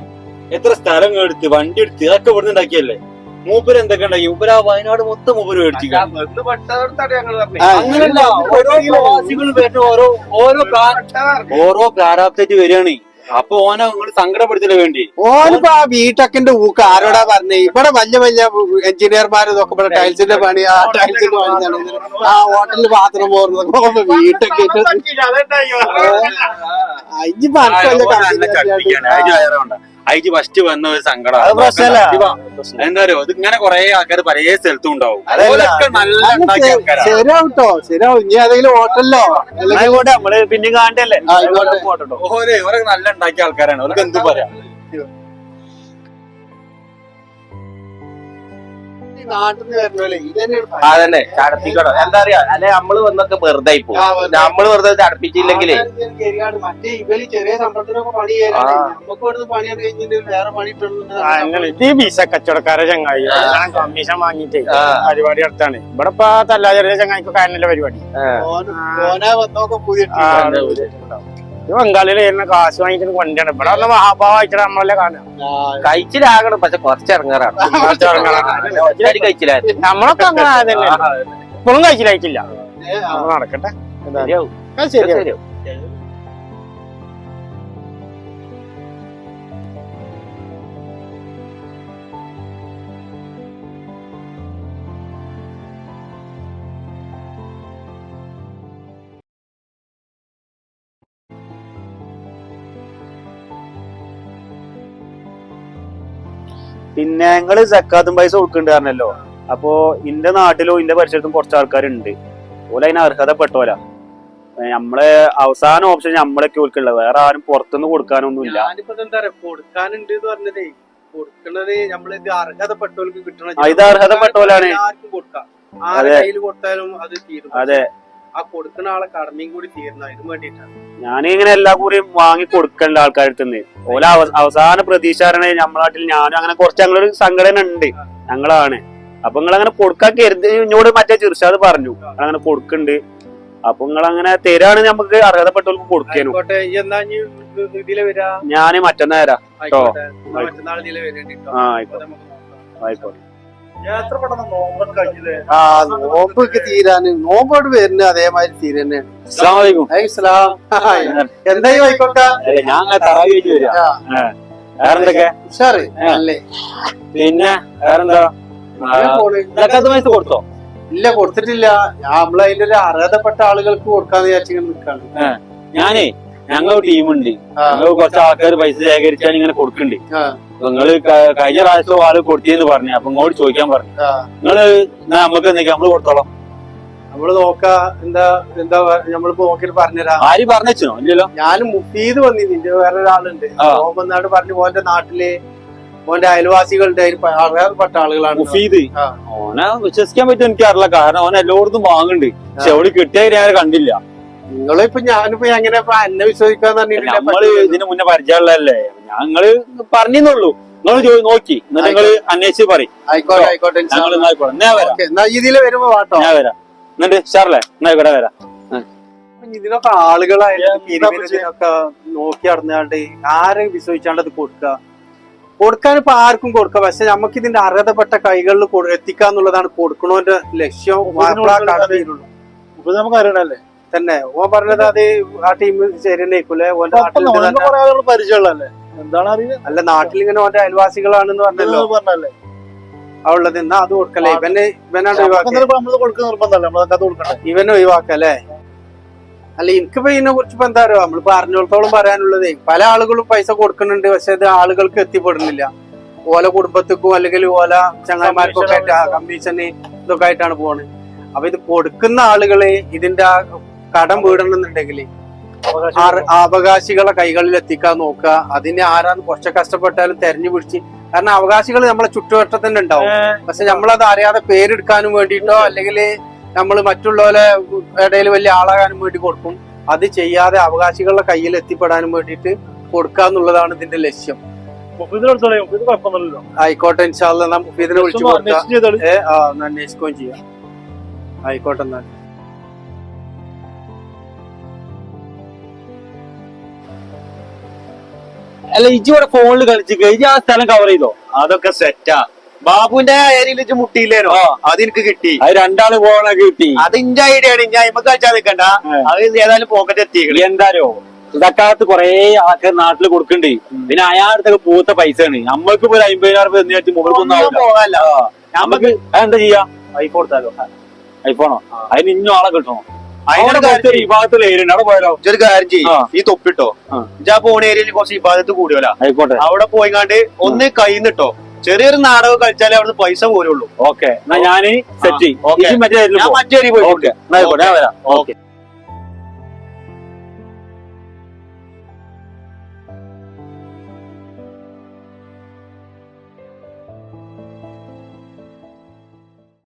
S1: എത്ര സ്ഥലം എടുത്ത് വണ്ടി എടുത്ത് അതൊക്കെ ഇവിടുന്ന് ഉണ്ടാക്കിയല്ലേ? മൂപ്പര് എന്തൊക്കെ ഉണ്ടാക്കി? മൂപ്പര് ആ വയനാട് മൊത്തം മൂപ്പര് മേടിച്ചു. അങ്ങനല്ല, ഓരോ പ്രവാസികളും ഓരോ പ്രാരാബ്ദമായിട്ട് വരികയാണ്. അപ്പൊ ഓനെ നിങ്ങൾ സങ്കടപ്പെടുത്തില്ല വേണ്ടി.
S4: ഓനിപ്പോ ആ ബിടെക്കിന്റെ ഊക്ക് ആരോടാ പറഞ്ഞേ? ഇവിടെ വലിയ വലിയ എഞ്ചിനീയർമാരും ഇതൊക്കെ ഇവിടെ ടൈൽസിന്റെ പണി, ആ ടൈൽസിന്റെ പണി, ആ ഹോട്ടലിൽ പാത്രം പോകുന്നത് ബിടെക്
S1: അയച്ച് ഫസ്റ്റ് വന്ന ഒരു സങ്കടം. എന്താ പറയുക, ഇത് ഇങ്ങനെ കൊറേ ആൾക്കാർ പല സ്ഥലത്തും ഉണ്ടാവും. നല്ല ഉണ്ടാക്കിയ ആൾക്കാരാണ്.
S4: ശരിയാവട്ടോ, ശരിയാവും. ഇനി ഏതെങ്കിലും ഹോട്ടലിലോ
S3: നമ്മള് പിന്നെ കാണണ്ടല്ലേ.
S1: ഓരോ നല്ല ഉണ്ടാക്കിയ ആൾക്കാരാണ്. അവർക്ക് എന്ത് പറയാം.
S5: അതന്നെ ചടപ്പിക്കണോ? എന്താ പറയാ, അല്ലെ നമ്മള് വന്നൊക്കെ വെറുതെ പോകും. നമ്മള് വെറുതെ ചടപ്പിച്ചില്ലെങ്കിലേ
S4: ചെറിയ സംഭവത്തിനൊക്കെ പണി നമുക്ക് പണിയാണ് കഴിഞ്ഞിട്ട് വേറെ പണി
S3: വിസ കച്ചവടക്കാരെ ചങ്ങായി ഞാൻ കമ്മീഷൻ വാങ്ങിട്ടേ പരിപാടി നടത്താണ്. ഇവിടെ ഇപ്പൊ തല്ലാ ചെറിയ ചങ്ങായിക്ക് കാരനല്ല പരിപാടി.
S4: വന്നൊക്കെ പുതിയ
S3: ബംഗാളിൽ വരുന്ന കാശ് വാങ്ങിച്ചിട്ട് കൊണ്ടാണ്. ഇവിടെ വന്ന മഹാഭാവായിട്ട് നമ്മളല്ലേ കാണാം.
S5: കഴിച്ചിലാകണം, പക്ഷെ കുറച്ചിറങ്ങാറാണ്. കഴിച്ചിലായിരുന്നു
S3: നമ്മളൊക്കെ അങ്ങനെ തന്നെ. ഇപ്പോഴും കഴിച്ചിലായിട്ടില്ല. നടക്കട്ടെ,
S1: ശരിയാവും.
S3: ശരിയാവും.
S2: പിന്നെ നിങ്ങള് സക്കാത്തും പൈസ കൊടുക്കുന്നുണ്ട് പറഞ്ഞല്ലോ. അപ്പോ ഇന്റെ നാട്ടിലും ഇന്റെ പരിസരത്തും കുറച്ച് ആൾക്കാരുണ്ട്. ഓല അതിന് അർഹതപ്പെട്ടോല. നമ്മളെ അവസാന ഓപ്ഷൻ നമ്മളൊക്കെ ഓൽക്കുള്ളത്, വേറെ ആരും പുറത്തുനിന്ന് കൊടുക്കാനൊന്നുമില്ല.
S4: ഞാനിപ്പോ എന്താ പറയാ, കൊടുക്കാനുണ്ട് എന്ന് പറഞ്ഞതേ, കൊടുക്കണത് നമ്മളിത് അർഹതപ്പെട്ടവർക്ക് കിട്ടണം.
S2: ഇത് അർഹതപ്പെട്ടോലാണ്.
S4: ആർക്കും കൊടുക്കാം, ആരുടെ കയ്യിൽ കൊടുത്താലും അത് തീരും.
S2: അതെ,
S4: ആ കൊടുക്കുന്ന ആളെ കടമയും കൂടി തീരണം, അതിന് വേണ്ടിയിട്ടാണ്.
S2: ഞാനിങ്ങനെ എല്ലാ കൂടിയും വാങ്ങി കൊടുക്കണ്ട ആൾക്കാരുടെ നിന്ന്. ഓല അവസാന പ്രതീക്ഷ നമ്മളെ നാട്ടിൽ ഞാനും അങ്ങനെ കുറച്ച് ഞങ്ങളൊരു സംഘടന ഉണ്ട്, ഞങ്ങളാണ്. അപ്പൊ നിങ്ങൾ അങ്ങനെ കൊടുക്കാൻ കരുതി എന്നോട് മറ്റേ ചിർഷാദ് പറഞ്ഞു അങ്ങനെ കൊടുക്കുന്നുണ്ട്. അപ്പൊ നിങ്ങൾ അങ്ങനെ തരാണ് നമുക്ക് അർഹതപ്പെട്ടവർക്ക് കൊടുക്കാനും. ഞാന് മറ്റന്നാ തരാം കേട്ടോ. ആയിക്കോട്ടെ.
S4: നോമ്പൊക്കെ തീരാന് നോമ്പോട് വരുന്നത് അതേമാതിരി തീരുന്നെ. എന്തായി ആയിക്കോട്ടെ.
S1: ഞാൻ തറാവി വെച്ച് വരിക. വേറെന്തൊക്കെ
S4: ഉഷാറ് അല്ലേ?
S1: പിന്നെ വേറെന്താ പൈസ കൊടുത്തോ?
S4: ഇല്ല, കൊടുത്തിട്ടില്ല. നമ്മള് അതിന്റെ ഒരു അർഹതപ്പെട്ട ആളുകൾക്ക് കൊടുക്കാന്ന് വിചാരിച്ചിങ്ങനെ നിൽക്കാണ്.
S1: ഞാനേ ഞങ്ങൾ ടീമുണ്ട്, ഞങ്ങൾ കുറച്ച് ആൾക്കാർ പൈസ ശേഖരിച്ചാൽ ഇങ്ങനെ കൊടുക്കുന്നുണ്ട്. നിങ്ങള് കഴിഞ്ഞ പ്രാവശ്യം ആള് കൊടുത്തിന്ന് പറഞ്ഞു, അപ്പൊ ഇങ്ങോട്ട് ചോദിക്കാൻ പറഞ്ഞു. നിങ്ങള് നമുക്ക് എന്തൊക്കെയാ നമ്മള് കൊടുത്തോളാം.
S4: നമ്മള് നോക്കാ. എന്താ എന്താ നമ്മളിപ്പോ നോക്കിട്ട് പറഞ്ഞുതരാം.
S1: ആര് പറഞ്ഞോ? ഇല്ലല്ലോ.
S4: ഞാനും മുഫീദ് വന്നിരുന്നു, വേറൊരാളുണ്ട്. ഓന്നാട് പറഞ്ഞു ഓന്റെ നാട്ടില് ഓന്റെ അയൽവാസികളുടെ അർഹതപ്പെട്ട ആളുകളാണ്.
S1: മുഫീദ് ഓനെ വിശ്വസിക്കാൻ പറ്റും എനിക്കറിയില്ല, കാരണം ഓൻ എല്ലായിടത്തും വാങ്ങുന്നുണ്ട്. പക്ഷെ എവിടെ കിട്ടിയ ഞാൻ കണ്ടില്ല.
S4: നിങ്ങളിപ്പോ ഞാനിപ്പോ എങ്ങനെ എന്നെ വിശ്വസിക്കാന്ന് പറഞ്ഞിട്ടില്ല.
S1: നമ്മള് ഇതിന് മുന്നേ പരിചയമുള്ളതല്ലേ, ഞങ്ങള് പറഞ്ഞെന്നുള്ളൂ. നിങ്ങൾ നോക്കി എന്നിട്ട് നിങ്ങള് അന്വേഷിച്ച് പറയും.
S4: ആയിക്കോട്ടെ ആയിക്കോട്ടെ. എന്നാ ഇതില് വരുമ്പോ വാട്ടോ,
S1: ഞാൻ വരാം. എന്നിട്ട് ഷാർലേ എന്നായിക്കോട്ടെ വരാം.
S4: ഇതിനൊക്കെ ആളുകളായാലും ഇതിനൊക്കെ നോക്കി നടന്നാണ്ട് ആരെ വിശ്വസിച്ചാണ്ട് അത് കൊടുക്കാൻ ഇപ്പൊ ആർക്കും കൊടുക്കാം. പക്ഷെ നമുക്ക് ഇതിന്റെ അർഹതപ്പെട്ട കൈകളിൽ എത്തിക്കാന്നുള്ളതാണ് കൊടുക്കണോന്റെ ലക്ഷ്യം.
S3: നമുക്ക് അറിയണല്ലേ
S4: തന്നെ ഓൻ പറഞ്ഞത്. അത് ആ ടീം ശരി തന്നെയായിരിക്കൂലേ? ഓന്റെ നാട്ടിൽ
S3: പരിചയമുള്ളല്ലേ? എന്താണ് അറിയുക?
S4: അല്ല, നാട്ടിലിങ്ങനെ ഓന്റെ അയൽവാസികളാണെന്ന് പറഞ്ഞല്ലേ ഉള്ളത്. എന്നാ അത് കൊടുക്കല്ലേ? ഇവനെ ഒഴിവാക്കല്ലേ? അല്ല, എനിക്കിപ്പോ ഇതിനെ കുറിച്ച് ഇപ്പൊ എന്താ അറിയോ, നമ്മളിപ്പോ അറിഞ്ഞോളത്തോളം പറയാനുള്ളതേ, പല ആളുകളും പൈസ കൊടുക്കുന്നുണ്ട്. പക്ഷെ ഇത് ആളുകൾക്ക് എത്തിപ്പെടുന്നില്ല. ഓല കുടുംബത്തിക്കും അല്ലെങ്കിൽ ഓല ചങ്ങായിമാർക്കും ഒക്കെ ആയിട്ട് കമ്മീഷന് ഇതൊക്കെ ആയിട്ടാണ് പോണത്. അപ്പൊ ഇത് കൊടുക്കുന്ന ആളുകളെ ഇതിന്റെ കടം വീടണമെന്നുണ്ടെങ്കിൽ അവകാശികളെ കൈകളിൽ എത്തിക്കാൻ നോക്കുക. അതിന് ആരാന്ന് കുറച്ച് കഷ്ടപ്പെട്ടാലും തെരഞ്ഞു പിടിച്ച്, കാരണം അവകാശികൾ നമ്മളെ ചുറ്റുവട്ടത്തിൽ തന്നെ ഉണ്ടാവും. പക്ഷെ നമ്മളത് അറിയാതെ പേരെടുക്കാനും വേണ്ടിയിട്ടോ അല്ലെങ്കിൽ നമ്മൾ മറ്റുള്ളവരെ ഇടയിൽ വലിയ ആളാകാനും വേണ്ടി കൊടുക്കും. അത് ചെയ്യാതെ അവകാശികളുടെ കയ്യിൽ എത്തിപ്പെടാനും വേണ്ടിയിട്ട് കൊടുക്കുക എന്നുള്ളതാണ് ഇതിന്റെ ലക്ഷ്യം. ആയിക്കോട്ടെ, ഇൻഷാ അല്ലാഹ് നാം മുഫീദിനെ വിളിച്ചു കൊടുക്കാം. അന്വേഷിക്കുകയും ചെയ്യാം. ആയിക്കോട്ടെ. എന്നാൽ
S1: അല്ല, ഇജ്ജ് ഇവിടെ ഫോണിൽ കളിച്ച് ഇജ്ജ് ആ സ്ഥലം കവർ ചെയ്തോ?
S3: അതൊക്കെ സെറ്റാ. ബാബുവിന്റെ ഏരിയയിൽ മുട്ടിയില്ലേനോ? അത് എനിക്ക് കിട്ടി.
S1: അത് രണ്ടാള് പോകണൊക്കെ കിട്ടി.
S3: അത് ഇന്റെ ഐഡിയ ആണ്. ഞാൻ ഇമ്മ കളിച്ചാൽ നിൽക്കണ്ട. അത് ഏതായാലും പോക്കറ്റ് എത്തിക്കണം.
S1: എന്താരോ ഇതക്കാലത്ത് കൊറേ ആൾക്കാർ നാട്ടില് കൊടുക്കണ്ടേ. പിന്നെ അയാളടുത്തൊക്കെ പൂത്ത പൈസയാണ്. നമ്മൾക്ക് ഇപ്പൊ 50,000 മുകൾക്കൊന്നും
S3: പോകാല്ല.
S1: നമുക്ക് എന്താ ചെയ്യാ?
S3: ഐഫോൺ കൊടുത്താലോ?
S1: ഐഫോണോ? അതിന് ഇന്നും ആളെ കിട്ടണോ?
S3: ഈ ഭാഗത്തുള്ള ഏരിയ അവിടെ പോയാലോ? ഒരു കാര്യം ചെയ്യും, ഈ തൊപ്പിട്ടോ. ആ പോണ ഏരിയയിൽ കുറച്ച് ഈ ഭാഗത്ത് കൂടിയോല.
S1: ആയിക്കോട്ടെ.
S3: അവിടെ പോയിക്കാണ്ട് ഒന്ന് കൈന്നിട്ടോ ചെറിയൊരു നാടകം കളിച്ചാലേ അവിടെ പൈസ പോരുള്ളൂ.
S1: ഓക്കെ, എന്നാ ഞാന് സെറ്റ്
S3: ഞാൻ മറ്റേ ഏരിയ പോയി.
S1: ഓക്കെ, എന്നാ ആയിക്കോട്ടെ, ഞാൻ വരാം.
S3: ഓക്കെ.